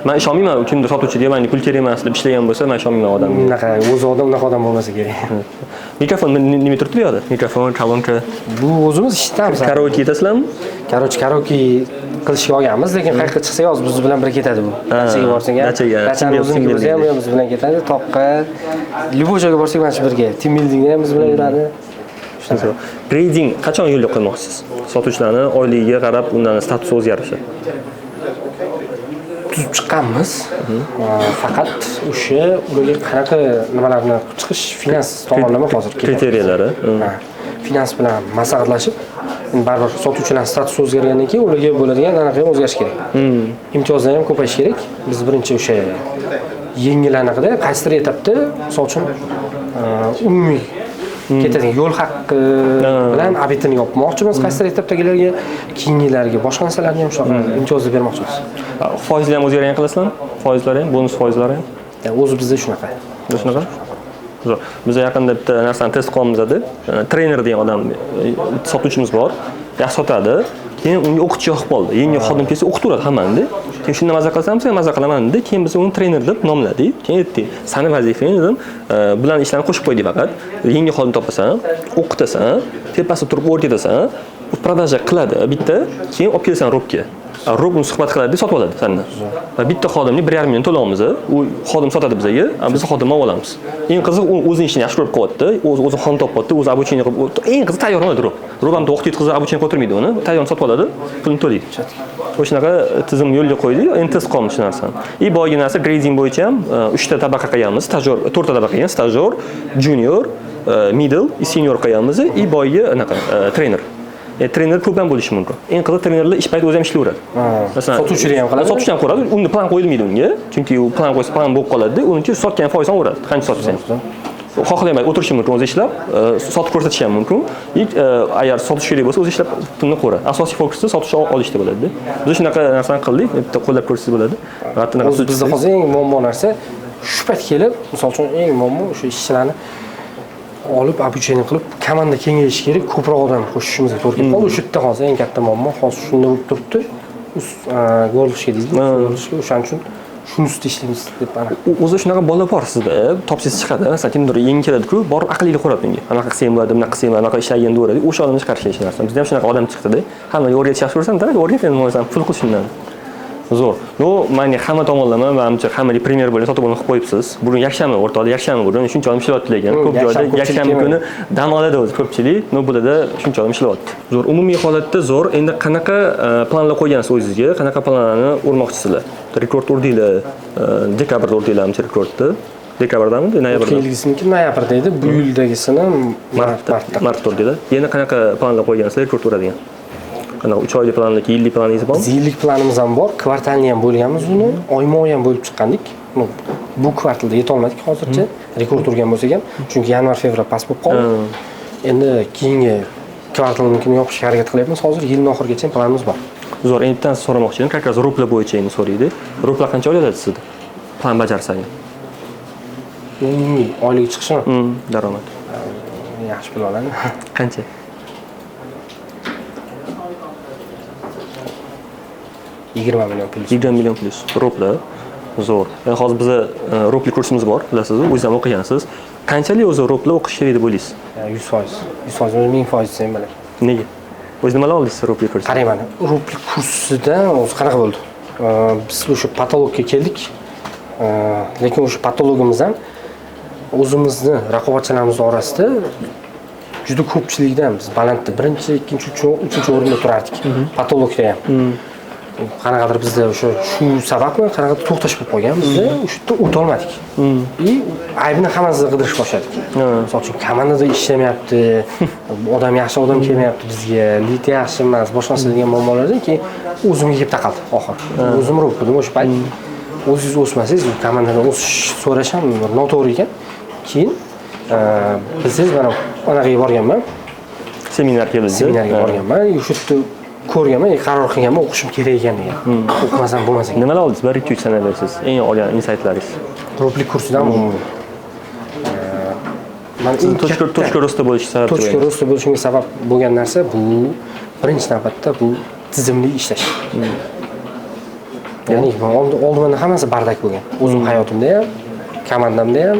B: Men ishonmayman, kimdir sotuvchi deyman, pul kerak emas deb ishlagan bo'lsa, men ishonmayman odamga.
C: Unaqa o'zi unaqa odam bo'lmasa kerak.
B: Mikrofon nima turibdi bu yoqda? Mikrofon, kolonka.
C: Bu o'zimiz ishlamiz.
B: Karaoke aytasizlarmi?
C: Karaoke qilishga olganmiz, lekin qayerga chiqsak hozir biz bilan birga ketadi bu. Dachaga borsak ham, dachani o'ziniki bo'lsa ham biz bilan ketadi, toqqa. Любой joyga borsak mana shu birga. Team buildingda ham biz bilan yuradi. Shunaqa.
B: Grading qachon yo'lga qo'ymoqchisiz? Sotuvchilarni oyligiga qarab undan statusi o'zgarishi.
C: Tuzib chiqqanmiz. Faqat o'sha ularga qanaqa nimalarni chiqish finans tomonlama hozir
B: kriteriyalar.
C: Finans bilan maslahatlashib, baribir sotuvchilar statusi o'zgargandan keyin ularga bo'ladigan anaqa ham o'zgarishi kerak. Imtiyozlar ham ko'payishi kerak. Biz birinchi o'sha yengil anaqada qaysidir etapda, misol uchun umumiy ketadigan yo'l haqqi bilan obitini yopmoqchimiz qaysidir etapdagilarga, keyingilarga boshqa narsalarni ham shunaqa imtiyozlar bermoqchimiz.
B: Foizlar ham o'zgargan qilasizlarmi? Foizlar ham, bonus foizlari ham.
C: O'zi bizda shunaqa.
B: Shunaqa? Zo'r. Biz yaqinda bitta narsani test qilamiz edi. Trener degan odam sotuvchimiz bor. Yaxshi sotadi. Keyin unga o'qitish yoqib qoldi. Yangi xodim kelsa o'qitib hamani. Keyin shunda maza qilsam, sen maza qilaman dedi. Keyin biz uni trener deb nomladik. Keyin aytdik, "Sani vazifang dedim, bularni ishlarni qo'shib qo'ydik faqat. Yangi xodim topasan, o'qitasan, tepasida turib o'rgatasan, u prodaja qiladi bitta, keyin olib kelasan robga. Rob uni suhbat qiladi, sotib oladi sendan. Va bitta xodimni 1,5 million to'laymiz. U xodim sotadi bizga, biz xodimni olamiz. Eng qizi u o'zining ishini yaxshi ko'rib qo'yapti, o'zi xodim topyapti, o'zi обучение qilib, eng qizi tayyor oladi Rob. Rob ham o'qitib qizi обучение qo'ytirmaydi uni, tayyor sotib oladi, pulni to'laydi. O'shanaqa tizim yo'lga qo'ydik, endi test qilamiz shu narsani. Boyagi narsa grading bo'yicha ham 3 ta tabaqa qilganmiz, stajyor, 4 ta tabaqa qilgan, stajyor, junior, middle, senior qilganmiz, boyagi anaqa trener. Trener ko'p ham bo'lishi mumkin. Eng qiziq trenerlar ish payti o'zi ham ishlayveradi.
C: Masalan, sotuvchilar ham qiladi.
B: Sotuvchi ham qiladi. Unda plan qo'yilmaydi unga. Chunki u plan qo'ysa plan bo'lib qoladi. Uningcha sotgan foizdan o'radi. Qancha sotsangiz. Xohlamaydi o'tirishi mumkin, o'zi ishlab, sotib ko'rsatishi ham mumkin. Agar sotish kerak bo'lsa, o'zi ishlab pulni qo'radi. Asosiy fokusi sotish olishda bo'ladi. Biz shunaqa narsani qildik. Bitta qo'llab ko'rsangiz bo'ladi.
C: Bizda hozir eng muammo narsa shu payt kelib, misol uchun eng muammo o'sha ishchilarni olib обучение qilib komanda kengayishi kerak, ko'proq odam qo'shishimizga to'g'ri kelib qoldi. O'sha yerda hozir eng katta muammo hozir shunda bo'lib turibdi. Go'rlishga deydi. Go'rlishga o'shaning uchun shuni ustida ishlaymiz deb ana.
B: O'zi shunaqa bola bor sizda, topsangiz chiqadi. Masalan, kimdir yangi keladi-ku, borib aqlli qo'radi menga. Anaqa qilsam bo'ladi, bunaqa qilsam bo'ladi, anaqa ishlagan deyveradi. O'sha odamga qarshi hech narsa. Bizda ham shunaqa odam chiqdi-da. Hammaga o'rgatish yaxshi ko'rsan, da, o'rgat endi bo'lmasa pul qil shundan. Zo'r. No, menga hamma tomonlama, menimcha hammaga premyer bo'lib sotib olib qo'yibsiz. Bugun yakshanba o'rtoqlar, yakshanba bugun shuncha odam ishlayapti lekin ko'p joyda yakshanba kuni dam oladi o'zi ko'pchilik. No, bularda shuncha odam ishlayapti. Zo'r, umumiy holatda zo'r. Endi qanaqa planlar qo'ygansiz o'zingizga? Qanaqa planlarni o'rmoqchisizlar? Rekord urdinglar, dekabrda urdinglarmi rekordni? Dekabrdami, noyabrda?
C: Kelgusiniki noyabrda edi, bu yildagisini martda
B: urdinglar. Yana qanaqa planlar qo'ygansiz rekord uradigan? Qanaqa 3 oylik planlik, yillik planingiz bormi?
C: Yillik planimiz ham bor, kvartalni ham bo'lganmiz uni, oyma-oy ham bo'lib chiqqandik. Bu kvartalda yeta olmadik hozircha, rekord urgan bo'lsak ham, chunki yanvar, fevral pas bo'lib qoldi. Endi keyingi kvartal mumkin yopishga harakat qilyapmiz. Hozir yilning oxirigacha planimiz bor.
B: Zo'r, endi bittasi so'ramoqchi edim. Как раз rubl bo'yicha endi so'raydi. Rubl qancha oladi sizda? Plan bajarsangiz.
C: Umumiy oylik chiqishimi?
B: Daromad.
C: Yaxshi pul oladi.
B: Qancha?
C: $20 million pul.
B: 20 million plus rubl. Zo'r. Hozir bizda rubl kursimiz bor, bilasiz, o'zingiz ham o'qigansiz. Qanchalik o'zi rubl o'qish kerak deb o'ylaysiz?
C: 100%. 100%, 1000% desam bo'ladi.
B: Nega? O'zi nima oldingiz rubl kursi?
C: Qarayman, rubl kursida o'zi qanaqa bo'ldi? Biz o'sha patologga keldik. Lekin o'sha patologimiz ham o'zimizni raqobatchilarimiz orasida juda ko'pchilikdan biz balandda 1-chi, 2-chi, 3-chi o'rinda turardik. Patologda ham. Qanaqadir bizda o'sha shu sababmi, qanaqadir to'xtash bo'lib qolgan, bizda o'sha o'ta olmadik. И aybini hammamizni qidirish boshladik. Misol uchun komandada ishlamayapti, odam yaxshi odam kelmayapti bizga, lit yaxshi emas, boshqa degan muammolardan keyin o'zimga kelib taqaldi oxir. O'zim ro'pdim o'sha payt. O'zingiz o'smasangiz, komandadan o'sish so'rash ham noto'g'ri ekan. Keyin bilsangiz, mana anaqaga borganman.
B: Seminarga
C: borganman. O'sha yerda ko'rganman, qaror qilganman, o'qishim kerak ekan degan. O'qimasam bo'lmas ekan.
B: Nimalar oldingiz? 1-2-3 sana bersiz. Eng olgan insightlaringiz.
C: Rubl kursidan
B: tochka ro'sta bo'lish sababi.
C: Tochka ro'sta bo'lishimga sabab bo'lgan narsa bu birinchi navbatda bu tizimli ishlash. Ya'ni oldimda hammasi bardak bo'lgan. O'zim hayotimda ham, komandamda ham,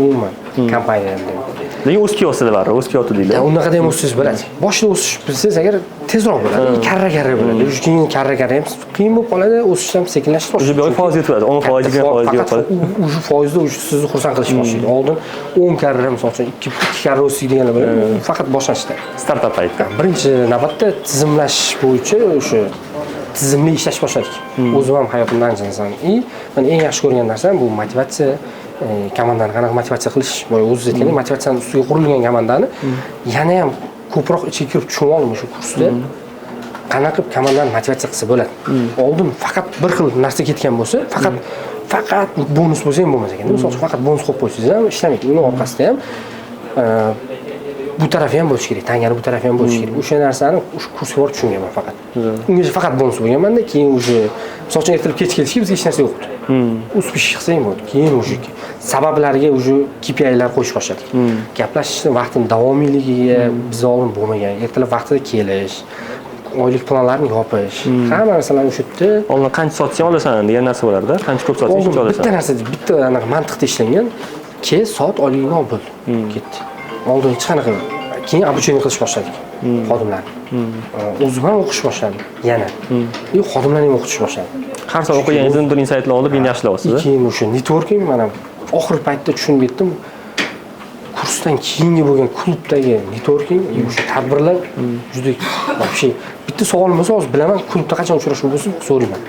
C: umuman kompaniyamda ham.
B: Lekin o'sib kelyapsizlar baribir, o'sib kelyapti deydi.
C: Unaqada ham o'sish bo'ladi. Boshida o'sish bilsangiz agar tezroq bo'ladi, karra bo'ladi. Keyin karra ham qiyin bo'lib qoladi, o'sish ham sekinlashib
B: boshlaydi. O'sha foiz yetadi, 10%, 20% yo'qoladi.
C: O'sha foizda sizni xursand qilish boshlaydi. Oldin 10 karra, misol uchun 2 karra o'sdik deganlar bilan faqat boshlashda.
B: Startap paytda.
C: Birinchi navbatda tizimlash bo'yicha o'sha tizimli ishlash boshladik. O'zim ham hayotimda ancha narsani. Men eng yaxshi ko'rgan narsam bu motivatsiya, komandani qanaqa motivatsiya qilish. Boya o'zingiz aytgandek, motivatsiyani ustiga qurilgan komandani yana ham ko'proq ichiga kirib tushunib oldim o'sha kursda. Qanaqa qilib komandani motivatsiya qilsa bo'ladi. Oldin faqat bir xil narsa ketgan bo'lsa, faqat bonus bo'lsa ham bo'lmas ekan. Misol uchun faqat bonus qo'yib qo'ysangiz ham ishlamaydi. Uni orqasida ham bu tarafi ham bo'lishi kerak, tangani bu tarafi ham bo'lishi kerak. O'sha narsani o'sha kursga borib tushunganman faqat. Ungacha faqat bonus bo'lganmanda, keyin o'sha misol uchun ertalab kech kelishga bizga hech narsa yo'q edi. Uspish qilsang bo'ldi. Keyin o'sha sabablariga o'sha KPI'lar qo'yish boshladik. Gaplashishni vaqtini davomiyligiga biz oldin bo'lmagan, ertalab vaqtida kelish, oylik planlarni yopish, hamma narsalar o'sha yerda
B: oldin qancha sotsang olasan degan narsa bo'lar-da. Qancha ko'p sotsang shuncha olasan.
C: Bitta narsa, bitta anaqa mantiqda ishlangan. Soat oyligini olib bo'ldi. Ketdi. Oldin hech qanaqa. Keyin обучение qilish boshladik xodimlarni. O'zim ham o'qish boshladim yana. Xodimlarni ham o'qitish boshladim.
B: Har soat o'qiganingizni bir insightlar olib endi yaxshilayapsiz.
C: Keyin o'sha networking mana oxirgi paytda tushunib yetdim. Kursdan keyingi bo'lgan klubdagi networking, o'sha tadbirlar juda вообще bitta savolim bo'lsa, hozir bilaman, klubda qachon uchrashuv bo'lsa so'rayman.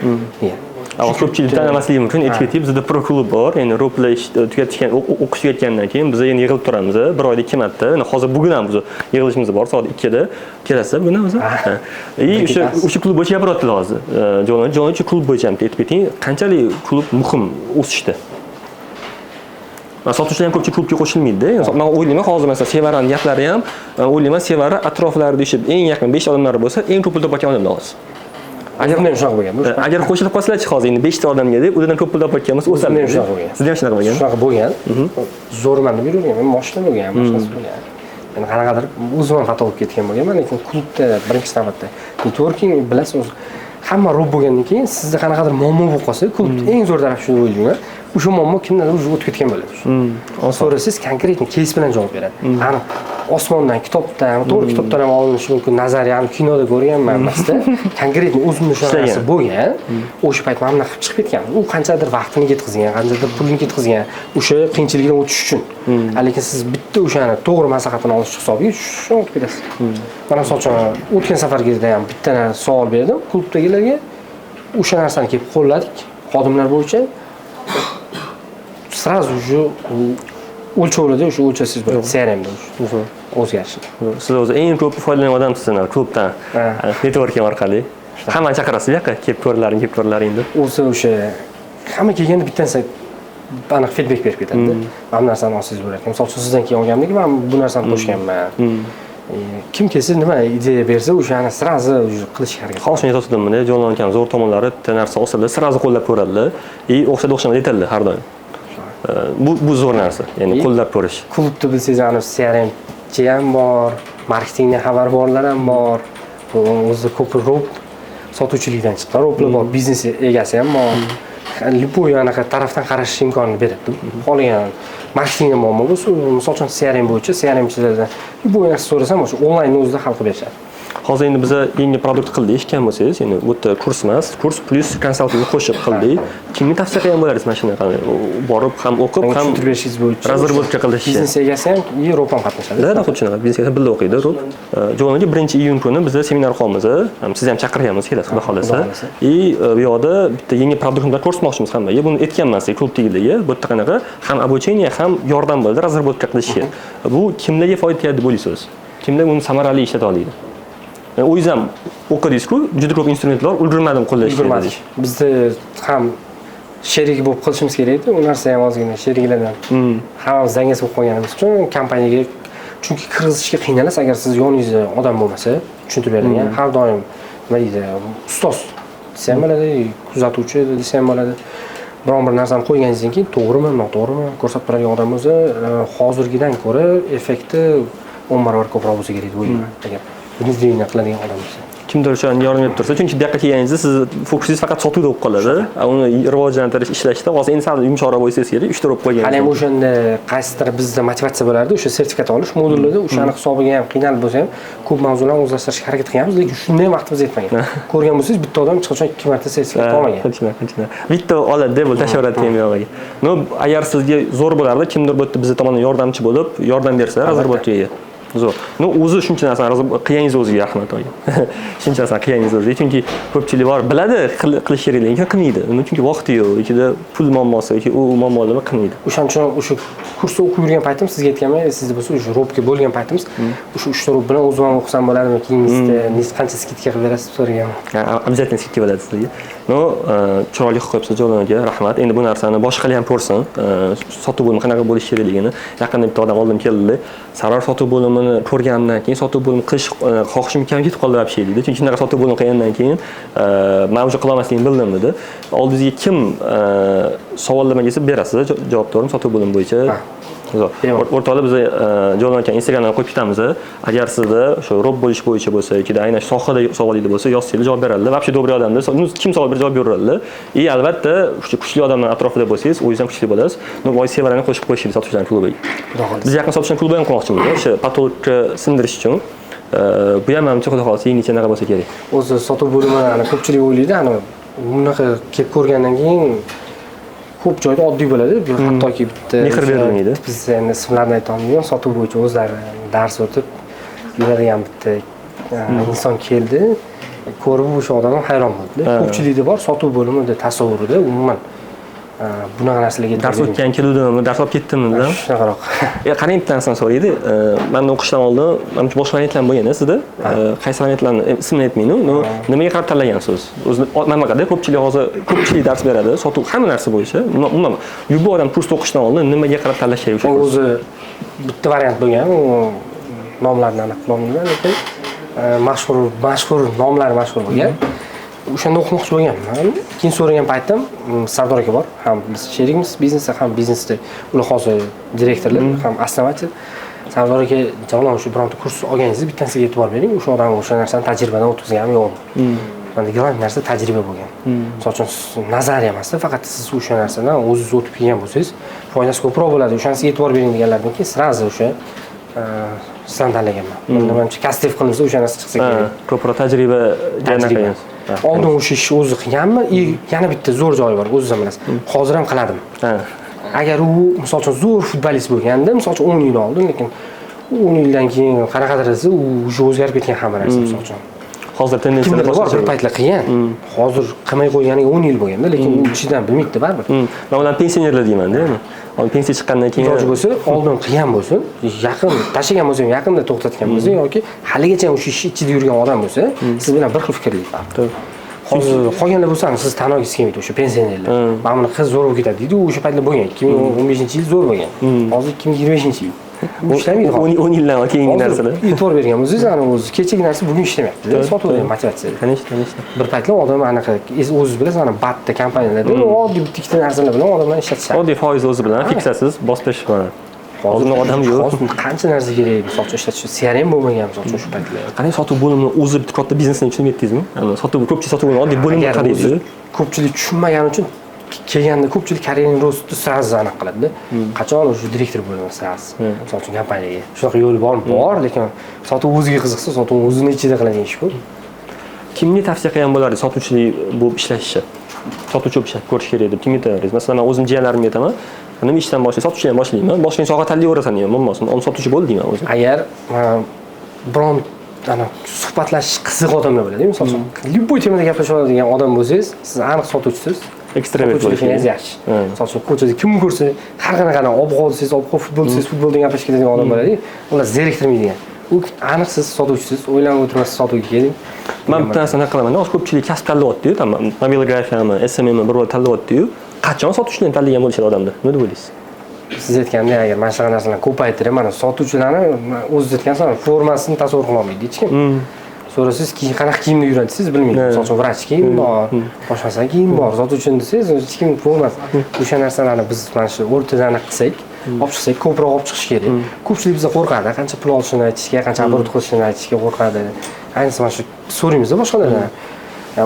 B: Ko'pchilikdan emasligi mumkin. Aytib ketib, bizda pro klub bor. Endi rubl tugatishgan, o'qish tugatgandan keyin biz endi yig'ilib turamiz. Bir oyda 2 marta. Hozir bugun ham biz yig'ilishimiz bor, soat 2 da. Kelasiz bugun ham o'zi. O'sha klub bo'yicha gapiryaptilar hozir. Jo'nochi klub bo'yicha ham aytib keting, qanchalik klub muhim o'sishda. Sotuvchilar ham ko'pchilik klubga qo'shilmaydi-da. Men o'ylayman, hozir masalan Sevarani gaplari ham, o'ylayman Sevara atroflarida ishib eng yaqin 5 ta odamlar bo'lsa, eng ko'p pul topgan odamlar hozir.
C: Agar men shunaqa bo'lgan,
B: agar qo'shilib qolsalar-chi hozir endi 5 ta odamga deb, o'zidan ko'p pul topayotganmiz, o'sadi.
C: Men shunaqa bo'lgan.
B: Sizda ham shunaqa bo'lgan?
C: Shunaqa bo'lgan. Zo'rman deb yurgan, men mashina bo'lgan, mashinasi bo'lgan. Men qanaqadir o'zim ham xato bo'lib ketgan bo'lganman, lekin klubda birinchi navbatda networking bilasiz, hamma ro'b bo'lgandan keyin sizda qanaqadir muammo bo'lib qolsa, klubda eng zo'r tarafi shuni o'ylayman. O'sha muammo kimdandir o'tib ketgan bo'ladi. So'rasangiz konkretni keys bilan javob beradi. Aniq osmondan, kitobdan, to'g'ri kitobdan ham olinishi mumkin, nazariyani kinoda ko'rganman emasda. Konkretni o'zimda shu narsa bo'lgan. O'sha payt mana qilib chiqib ketgan. U qanchadir vaqtini ketkazgan, qanchadir pulini ketkazgan, o'sha qiyinchilikdan o'tish uchun. Lekin siz bitta o'shani to'g'ri maslahatini olish hisobiga shuni o'tib ketasiz. Mana misol uchun o'tgan safargida ham bitta savol berdim klubdagilarga. O'sha narsani kelib qo'lladik, xodimlar bo'yicha. Сразу же o'lchovlarda o'sha o'lchasiz bo'ladi. CRMda o'zgarish.
B: Siz o'zi eng ko'p foydalangan odamsiz klubdan. Networking orqali. Hammani chaqirasiz yoqqa, kelib ko'rlaring deb.
C: O'sha hamma kelganda bittansa aniq feedback berib ketadi. Mana narsani olsangiz bo'lar ekan. Misol uchun sizdan keyin olganimda men bu narsani qo'shganman. kim kelsa nima ideya bersa o'shani sразу qilishga harakat
B: Xo'sh, men aytdim-da, Jonlan akam zo'r tomonlari bitta narsa olsalar, sразу qo'llab ko'radilar. O'xshadi o'xshamadi aytadilar har doim. Bu zo'r narsa, ya'ni qo'llab ko'rish.
C: klubni bilsangiz, CRMchi ham bor, marketingdan xabar borlar ham bor. O'zi ko'p ro'p sotuvchilikdan chiqqan ro'plar bor, biznes egasi ham bor. Любой anaqa tarafdan qarash imkonini beradi. Qolgan marketingda muammo bo'lsa, misol uchun CRM bo'yicha CRMchilardan любой narsa so'rasam, o'sha onlayn o'zida hal qilib berishadi.
B: Hozir endi biz yangi produkt qildik, eshitgan bo'lsangiz, ya'ni bu yerda kurs emas, kurs plus konsaltingni qo'shib qildik. Kimga tavsiya qilgan bo'lardingiz mana shunday borib ham o'qib, ham
C: tushuntirib berishingiz bo'yicha
B: razработка qilish.
C: Biznes egasi ham Yevropa ham qatnashadi.
B: Da, xuddi shunaqa. Biznes egasi birga o'qiydi, ro'p. Jonlanga 1-iyun kuni bizda seminar qilamiz. Sizni ham chaqiryapmiz, kelasiz, xudo xolasa. Bu yoqda bitta yangi produktni ko'rsatmoqchimiz hammaga. Buni aytganman sizga klub tegidagi. Bu yerda qanaqa ham обучение, ham yordam bo'ladi razработка qilishga. Bu kimlarga foyda tegadi deb o'ylaysiz? Kimlar uni samarali ishlata oladi? O'zingiz ham o'qidingiz-ku, juda ko'p instrumentlar ulgurmadim qo'llashga.
C: Bizda ham sherik bo'lib qilishimiz kerak edi. U narsa ham ozgina sheriklardan. Hammamiz dangas bo'lib qolganimiz uchun kompaniyaga chunki kirgizishga qiynalasiz agar siz yoningizda odam bo'lmasa, tushuntirib beradigan, har doim nima deydi, ustoz desa ham bo'ladi, kuzatuvchi desa ham bo'ladi. Biron bir narsani qo'yganingizdan keyin to'g'rimi, noto'g'rimi ko'rsatib turadigan odam o'zi hozirgidan ko'ra effekti 10 barobar ko'proq bo'lsa kerak deb o'ylayman. Agar внедрение qiladigan odam bo'lsa.
B: Kimdir o'shani yordam berib tursa, chunki bu yoqqa kelganingizda siz fokusingiz faqat sotuvda bo'lib qoladi. Uni rivojlantirish, ishlashda hozir endi sal yumshoqroq bo'lsangiz kerak, 3 ta urib qo'ygan.
C: Hali ham o'shanda qaysidir bizda motivatsiya bo'lardi, o'sha sertifikat olish modulida o'shani hisobiga ham qiynalib bo'lsa ham ko'p mavzularni o'zlashtirishga harakat qilganmiz, lekin shunday ham vaqtimiz yetmagan. Ko'rgan bo'lsangiz, bitta odam chiqishdan 2 marta sertifikat olmagan.
B: Bitta oladi deb tashlaveradi keyin bu yoqqa. No, agar sizga zo'r bo'lardi, kimdir bu yerda bizga tomondan yordamchi bo'lib, yordam bersa, razработкаga. Zo'r. No, o'zi shuncha narsani qilganingiz o'ziga rahmat og'a. Shuncha narsani qilganingiz o'ziga, chunki ko'pchilik bor, biladi qilish kerak, lekin qilmaydi. Chunki vaqti yo'q, ichida pul muammosi yoki u muammolarni qilmaydi.
C: O'shaning uchun o'sha kursda o'qib yurgan paytim sizga aytganman, sizda bo'lsa o'sha robga bo'lgan paytimiz, o'sha 3 ta rob bilan o'zim ham o'qisam bo'ladimi, keyin qancha skidka qilib berasiz deb so'raganman.
B: Обязательно skidka bo'ladi sizga. No, chiroyli qilib qo'yibsiz Jonlarga, rahmat. Endi bu narsani boshqalar ham ko'rsin. Sotuv bo'limi qanaqa bo'lishi kerakligini. Yaqinda bitta odam oldim keldi. Sarar sotuv bo'limini ko'rganimdan keyin sotuv bo'limi qilish xohishim kam ketib qoldi вообще deydi. Chunki shunaqa sotuv bo'limi qilgandan keyin men o'sha qila olmasligimni bildim dedi. Oldingizga kim savollama kelsa berasiz, javob beraman sotuv bo'limi bo'yicha. O'rtoqlar biz Jonlan aka Instagramdan qo'yib ketamiz. Agar sizda o'sha rob bo'lish bo'yicha bo'lsa yoki aynan sohada savolinglar bo'lsa, yozsangiz javob beradilar. Вообще добрый odamlar. Kim savol bersa javob beradilar. Albatta, o'sha kuchli odamlar atrofida bo'lsangiz, o'zingiz ham kuchli bo'lasiz. Voy Sevarani qo'shib qo'yishingiz sotuvchilar klubiga. Biz yaqin sotuvchilar klubi ham qurmoqchimiz. O'sha patologni sindirish uchun. Bu ham menimcha xudo xohlasa yangicha naqa bo'lsa kerak.
C: O'zi sotuv bo'limini ko'pchilik o'ylaydi, bunaqa kelib ko'rgandan keyin ko'p joyda oddiy bo'ladi. Hattoki bitta
B: mehr berilmaydi.
C: Biz endi ismlarini ayta olmayman, sotuv bo'yicha o'zlari dars o'tib yuradigan bitta inson keldi. Ko'rib o'sha odam hayron bo'ldi. Ko'pchilikda bor sotuv bo'limida tasavvurida umuman bunaqa narsalarga
B: dars o'tgan keluvdimi, dars olib ketdimmi?
C: Shunaqaroq.
B: Qanday bitta narsani so'raydi. Men o'qishdan oldin menimcha boshqa variantlar bo'lgan sizda. Qaysi variantlarni ismini aytmayman. Nimaga qarab tanlagansiz? O'zi mamlakatda ko'pchilik dars beradi, sotuv hamma narsa bo'yicha. Umuman, bu odam kursda o'qishdan oldin nimaga qarab tanlash kerak o'sha?
C: O'zi bitta variant bo'lgan, u nomlarini aniqlamayman, lekin mashhur nomlari mashhur bo'lgan. O'shanda o'qimoqchi bo'lganman. Keyin so'ragan paytim Sardor aka bor, ham biz sherikmiz, biznesda ham biznesda ular hozir direktorlar, ham основатель. Sardor aka, "Jonlan, o'sha bironta kurs olganingizda bittanisiga e'tibor bering, o'sha odam o'sha narsani tajribadan o'tkazganmi yo'qmi?" Menda global narsa tajriba bo'lgan. Misol uchun nazariya emas-da, faqat siz o'sha narsadan o'zingiz o'tib kelgan bo'lsangiz, foydasi ko'proq bo'ladi. O'shanisiga e'tibor bering deganlardan keyin sразу o'sha sizdan tanlaganman. Menimcha kastiv qilinsa o'sha narsa chiqsa kerak.
B: Ko'proq tajriba qilgansiz.
C: Oldin o'sha ishni o'zi qilganmi? Yana bitta zo'r joyi bor, o'zingiz bilasiz. Hozir ham qiladim. Agar u misol uchun zo'r futbolist bo'lganda, misol uchun 10 yil oldin, lekin 10 yildan keyin qanaqadir u o'zgarib ketgan hamma narsa misol uchun.
B: Hozir tendensiyalar
C: bor, bir paytlar qilgan. Hozir qilmay qo'yganiga 10 yil bo'lganda, lekin u ichidan bilmaydi baribir.
B: Men ularni pensionerlar deyman-da. Pensiya chiqqandan keyin
C: iloji bo'lsa, oldin qilgan bo'lsin, yaqin tashlagan bo'lsa, yaqinda to'xtatgan bo'lsa yoki haligacha o'sha ish ichida yurgan odam bo'lsa, siz bilan bir xil fikrli. Hozir qolganlar bo'lsa, siz tan olgingiz kelmaydi o'sha pensionerlar. Mana buni qiz zo'r bo'lib ketadi deydi, o'sha paytlar bo'lgan. 2015-yil zo'r bo'lgan. Hozir 2025-yil. ishlamaydi.
B: 10 yildan keyingi narsalar.
C: E'tibor bergan bo'lsangiz, ana o'zi kechagi narsa bugun ishlamayapti. Sotib olgan motivatsiya.
B: Конечно.
C: Bir paytlar odam anaqa o'zingiz bilasiz, ana batta kompaniyalarda oddiy bitta ikkita narsalar bilan odamlarni ishlatishadi.
B: Oddiy foiz o'zi bilan fiksasiz bosib mana. Hozir odam yo'q.
C: Hozir qancha narsa kerak, misol uchun ishlatish, CRM bo'lmagan misol uchun shu paytlar.
B: Qanday sotuv bo'limini o'zi bitta katta biznesni tushunmayapsizmi? Sotuv ko'pchilik sotuv bo'limi oddiy bo'limni qaraydi.
C: Ko'pchilik tushunmagani uchun kelganda ko'pchilik karyerini rostni sразу aniq qiladi-da. Qachon o'sha direktor bo'ladi sразу. Misol uchun kompaniyaga. Shunaqa yo'li bor, lekin sotuv o'ziga qiziqsa, sotuv o'zini ichida qiladigan ish-ku.
B: Kimga tavsiya qilgan bo'lardi sotuvchilik bo'lib ishlashni? Sotuvchi bo'lib ishlab ko'rish kerak deb kimga aytardingiz? Masalan, men o'zim jiyanlarimga aytaman. Nima ishdan boshlayman? Sotuvchidan boshlayman. Boshqa soha tanlayverasan ham bo'lmasin. Uni sotuvchi bo'l deyman o'zim.
C: Agar biron ana suhbatlashish qiziq odamlar bo'ladi, misol uchun, любой temada gaplashib oladigan odam bo'lsangiz, siz aniq sotuvchisiz.
B: Ekstravert bo'lishingiz
C: yaxshi. Misol uchun, ko'chada kim ko'rsa, har qanaqa ob-havo desangiz, ob-havo, futbol desangiz, futbol degan gaplashib ketadigan odam bo'ladi. Ular zeriktirmaydigan. U aniq siz sotuvchisiz, o'ylanib o'tirmasiz, sotuvga keling.
B: Men bitta narsani qilaman. Hozir ko'pchilik kasb tanlayapti-yu, mobilografiyami, SMMmi bir bo'lib tanlayapti-yu. Qachon sotuvchilarni tanlagan bo'lishadi odamlar? Nima deb o'ylaysiz?
C: Siz aytgandek, agar mana shunaqa narsalarni ko'paytirib, mana sotuvchilarni o'zingiz aytgansiz, formasini tasavvur qila olmaydi hech kim. So'rasangiz, keyin qanaqa kiyimda yuradi, siz bilmaysiz. Misol uchun, vrach kiyim bor, boshqa kiyim bor, sotuvchini desangiz, hech kim formas. O'sha narsalarni biz mana shu o'rtadan qilsak, olib chiqsak, ko'proq olib chiqish kerak. Ko'pchilik bizda qo'rqadi, qancha pul olishini aytishga, qancha oborot qilishini aytishga qo'rqadi. Ayniqsa mana shu so'raymiz-da boshqalardan.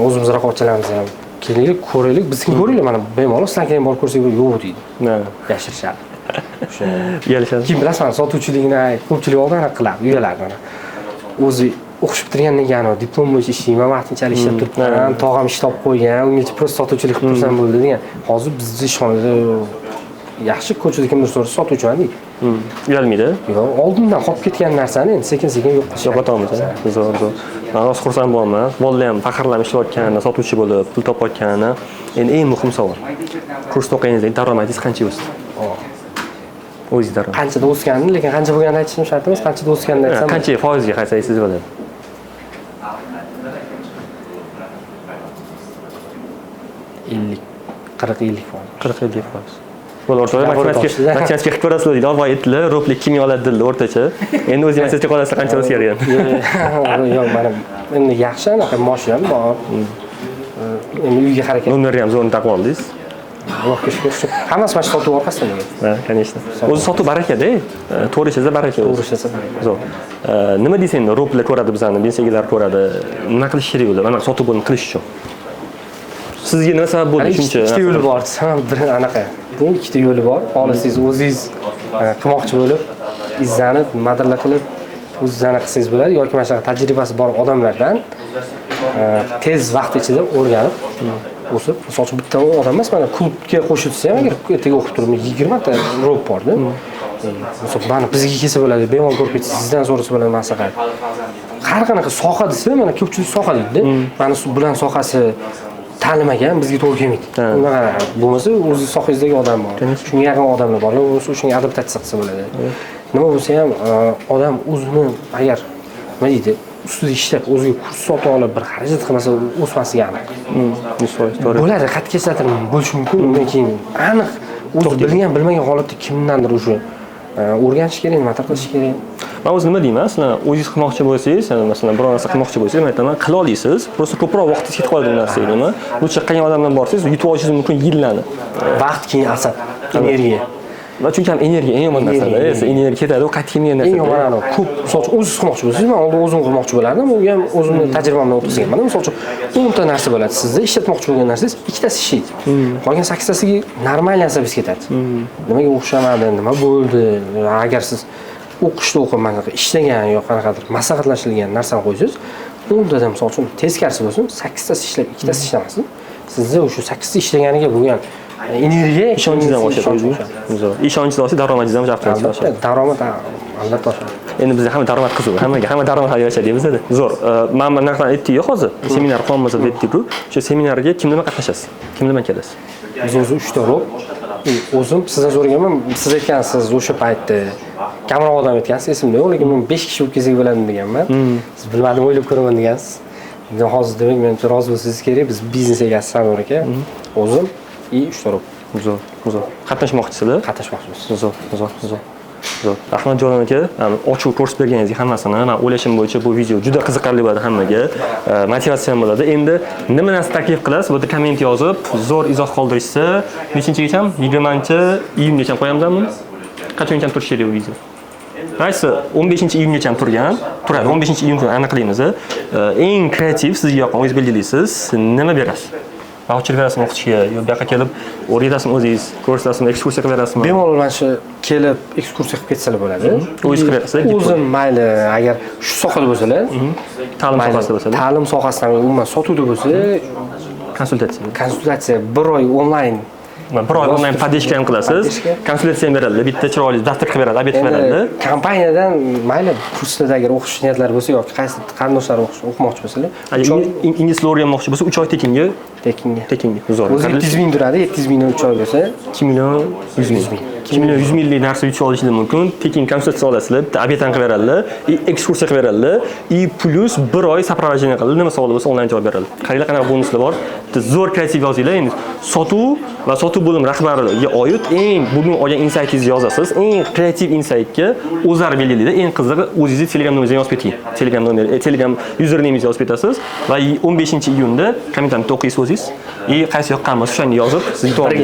C: O'zimiz raqobatchilarimiz ham keling, ko'raylik, bizni ko'ringlar, mana bemalol sizlarga ham borib ko'rsak, yo'q deydi. Yashirishadi. O'sha
B: Uyalishadi.
C: Kim bilasizmi, sotuvchilikni ko'pchilik oldin qiladi, uyaladi mana. O'zi o'qishib turgandan keyin diplom bo'yicha ishlayman, vaqtinchalik ishlab turibman, tog'am ish topib qo'ygan, ungacha prosta sotuvchilik qilib tursam bo'ldi degan. Hozir bizning ishxonada yaxshi ko'chada kimdir so'rasa sotuvchiman deydi.
B: Uyalmaydi?
C: Yo'q, oldindan qolib ketgan narsani endi sekin-sekin
B: yo'qotamiz. Zo'r. Men hozir xursand bo'laman. Bolalar ham faxrlanib ishlayotganini, sotuvchi bo'lib pul topayotganini. Endi eng muhim savol. Kurs o'qiganda daromadingiz qancha o'sdi? O'zingiz daromad.
C: Qanchada o'sganini, lekin qancha bo'lganini aytishim shart emas. Qanchada o'sganini aytsam.
B: Qancha foizga qaytsangiz bo'ladi?
C: 40-50 foiz.
B: 40-50 foiz. Bo'lar o'rtacha matematika qilib ko'rasizlar deydi. Olvoy aytdilar, rublik kimyo oladi dedi o'rtacha. Endi o'zingiz matematika qolasa qancha o'zgargan?
C: Yo'q, mana endi yaxshi anaqa moshi ham bor. Endi uyga harakat.
B: Nomerni ham zo'rni taqib oldingiz.
C: Allohga shukr. Hammasi mana sotuv orqasidan bo'lgan.
B: Ha, конечно. O'zi sotuv baraka-da. To'g'ri ishingizda baraka.
C: To'g'ri ishingizda baraka.
B: Zo'r. Nima deysiz endi, roblar ko'radi bizani, bensiyalar ko'radi. Nima qilish kerak ular? Mana sotuv bo'limi qilish uchun. Sizga nima sabab bo'ldi shuncha?
C: Ikkita yo'li bor. Bir anaqa. Bu ikkita yo'li bor. Xohlasangiz o'zingiz qilmoqchi bo'lib, izlanib, madalla qilib, o'zingiz qilsangiz bo'ladi yoki mana shunaqa tajribasi bor odamlardan tez vaqt ichida o'rganib o'sib, misol uchun bitta odam emas, mana klubga qo'shilsa ham agar ertaga o'qib turib 20 ta rob borda. Misol mana bizga kelsa bo'ladi, bemalol ko'rib ketsangiz, sizdan so'rasa bo'ladi maslahat. Har qanaqa soha desa, mana ko'pchilik soha deydi. Mana shu bilan sohasi ta'limagan bizga to'g'ri kelmaydi. Unaqa bo'lmasa, o'zingiz sohangizdagi odam bor. Shunga yaqin odamlar bor, bo'lmasa shunga adaptatsiya qilsa bo'ladi. Nima bo'lsa ham odam o'zini agar nima deydi, ustida ishlab, o'ziga kurs sotib olib, bir xarajat qilmasa, o'smasligi aniq. To'g'ri. Bo'ladi, qat'iy kechsatir bo'lishi mumkin, undan keyin aniq o'zi bilgan, bilmagan holatda kimdandir o'sha o'rganish kerak, nima qilish kerak.
B: Men o'zi nima deyman, sizlar o'zingiz qilmoqchi bo'lsangiz, masalan, biror narsa qilmoqchi bo'lsangiz, men aytaman, qila olasiz. Prosta ko'proq vaqtingiz ketib qoladi bu narsaga, nima? Lutcha qilgan odam bilan borsangiz, yutib olishingiz mumkin yillarni.
C: Vaqt keyin asab, energiya.
B: Va chunki ham energiya eng yomon narsa-da. Energiya ketadi, u qaytib kelmagan narsa.
C: Eng yomon ko'p, misol uchun o'zingiz qilmoqchi bo'lsangiz, men oldin o'zim qilmoqchi bo'lardim. U ham o'zimning tajribamdan o'tkazganman. Misol uchun 10 ta narsa bo'ladi sizda, ishlatmoqchi bo'lgan narsangiz, ikkitasi ishlaydi. Qolgan 8 tasiga normal narsa biz ketadi. Nimaga o'xshamadi, nima bo'ldi? Agar siz o'qishda o'qimagan, ishlagan yoki qanaqadir maslahatlashilgan narsani qo'ysangiz, 10 tadan misol uchun teskarisi bo'lsin, 8 tasi ishlab, 2 tasi ishlamasin. Sizda o'sha 8 ta ishlaganiga bo'lgan energiya
B: ishonchingizdan oshadi. Zo'r. Ishonchingiz olsa daromadingiz ham jaftlashadi.
C: Daromad albatta oshadi.
B: Endi bizda hamma daromad qiziq, hamma daromad hayot bizda. Zo'r. Men bu narsani aytdik-ku hozir. Seminar qilamiz deb aytdik-ku. O'sha seminarga kim bilan qatnashasiz? Kim bilan kelasiz?
C: Biz o'zi 3 ta rob. O'zim sizdan so'raganman, siz aytgansiz o'sha paytda kamroq odam aytgansiz, esimda yo'q, lekin men 5 kishi bo'lib kelsak bo'ladi deganman. Siz bilmadim, o'ylab ko'raman degansiz. Endi hozir demak, menimcha rozi bo'lsangiz kerak, biz biznes egasi Sanur aka, o'zim 3 ta rob.
B: Zo'r. Qatnashmoqchisizlar?
C: Qatnashmoqchimiz.
B: Zo'r. Zo'r. Rahmat Jalol aka, ochiq ko'rsatib berganingizga hammasini. Men o'ylashim bo'yicha bu video juda qiziqarli bo'ladi hammaga. Motivatsiya ham bo'ladi. Endi nima narsa taklif qilasiz? Bu yerda komment yozib, zo'r izoh qoldirishsa, nechinchigacha? 20-iyungacha qo'yamizmi buni? Qachongacha turishi kerak bu video? Qaysi 15-iyungacha turgan. Turadi. 15-iyun kuni aniqlaymiz. Eng kreativ sizga yoqqan o'zingiz belgilaysiz. Nima berasiz? Voucher berasizmi o'qitishga? Yo bu yoqqa kelib o'rgatasizmi o'zingiz? Ko'rsatasizmi, ekskursiya qilib berasizmi?
C: Bemalol mana shu kelib ekskursiya qilib ketsalar bo'ladi.
B: O'zingiz qilib berasiz.
C: O'zim mayli agar shu sohada bo'lsalar,
B: ta'lim sohasida bo'lsa,
C: ta'lim sohasidan umuman sotuvda bo'lsa, konsultatsiya 1 oy onlayn.
B: Bir oy onlayn podeshka ham qilasiz. Konsultatsiya ham beradi. Bitta chiroyli daftar qilib beradi, obed qilib beradi.
C: Kompaniyadan mayli kurslarda agar o'qish niyatlari bo'lsa yoki qaysi qarindoshlari o'qimoqchi bo'lsalar,
B: ingliz tili o'rganmoqchi bo'lsa 3 oy tekinga. Zo'r.
C: O'zi 700 ming turadi, 700 mingdan 3 oy bo'lsa
B: 2 million 100 ming. 2 million 100 minglik narsa yutib olishingiz mumkin. Tekin konsultatsiya olasizlar, bitta obed ham qilib beradilar, ekskursiya qilib beradilar, plus 1 oy soprovождение qiladi. Nima savol bo'lsa onlayn javob beradi. Qaranglar qanaqa bonuslar bor. Zo'r kreativ yozinglar. Endi sotuv va sotuv bo'lim rahbariga oid eng bugun olgan insightingizni yozasiz. Eng kreativ insightga o'zlari belgilaydi. Eng qizig'i o'zingizni Telegram nomeringizni yozib keting. Telegram usernamingizni yozib ketasiz va 15-iyunda kommentariy o'qiysiz o'zingiz. Qaysi yoqqan bo'lsa o'shani yozib sizga to'g'ri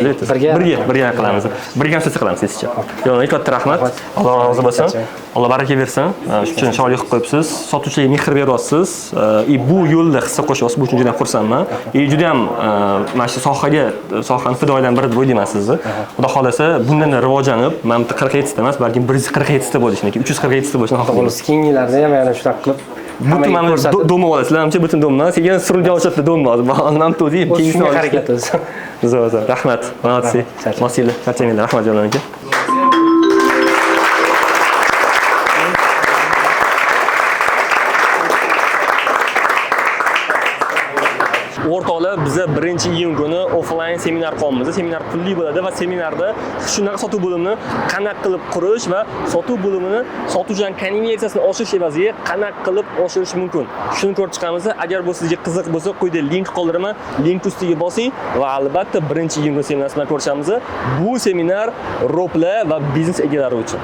B: birga qilamiz. Birga konsultatsiya qilamiz sizcha. Yo'q, katta rahmat. Alloh rozi bo'lsin. Alloh baraka bersin. Shuning chiroyli qilib qo'yibsiz. Sotuvchiga mehr beryapsiz. Bu yo'lda hissa qo'shyapsiz. Bu uchun juda ham xursandman. Juda ham mana shu sohani fidoyidan biri deb o'ylayman sizni. Xudo xolasa bundan rivojlanib, mana 47 ta emas, balki 147 ta bo'lishi yoki 347 ta bo'lishini xohlayman.
C: Keyingi yillarda ham yana shunaqa qilib
B: butun mana domni olasizlar, hamcha butun domni. Sekin surunja ochibdi domni hozir. Ham to'di, keyingi
C: harakat o'zi.
B: Zo'r. Rahmat. Молодцы. Masila, charchamanglar. Rahmat Jalol aka. O'rtoqlar, biza 1-iyun kuni offlayn seminar qilamiz. Seminar pulli bo'ladi va seminarda shunaqa sotuv bo'limini qanaqa qilib qurish va sotuv bo'limini sotuvchidan konversiyasini oshirish evaziga qanaqa qilib oshirish mumkin. Shuni ko'rib chiqamiz. Agar bu sizga qiziq bo'lsa, quyida link qoldiraman. Link ustiga bosing va albatta 1-iyun kuni seminar bilan ko'rishamiz. Bu seminar roplar va biznes egalari uchun.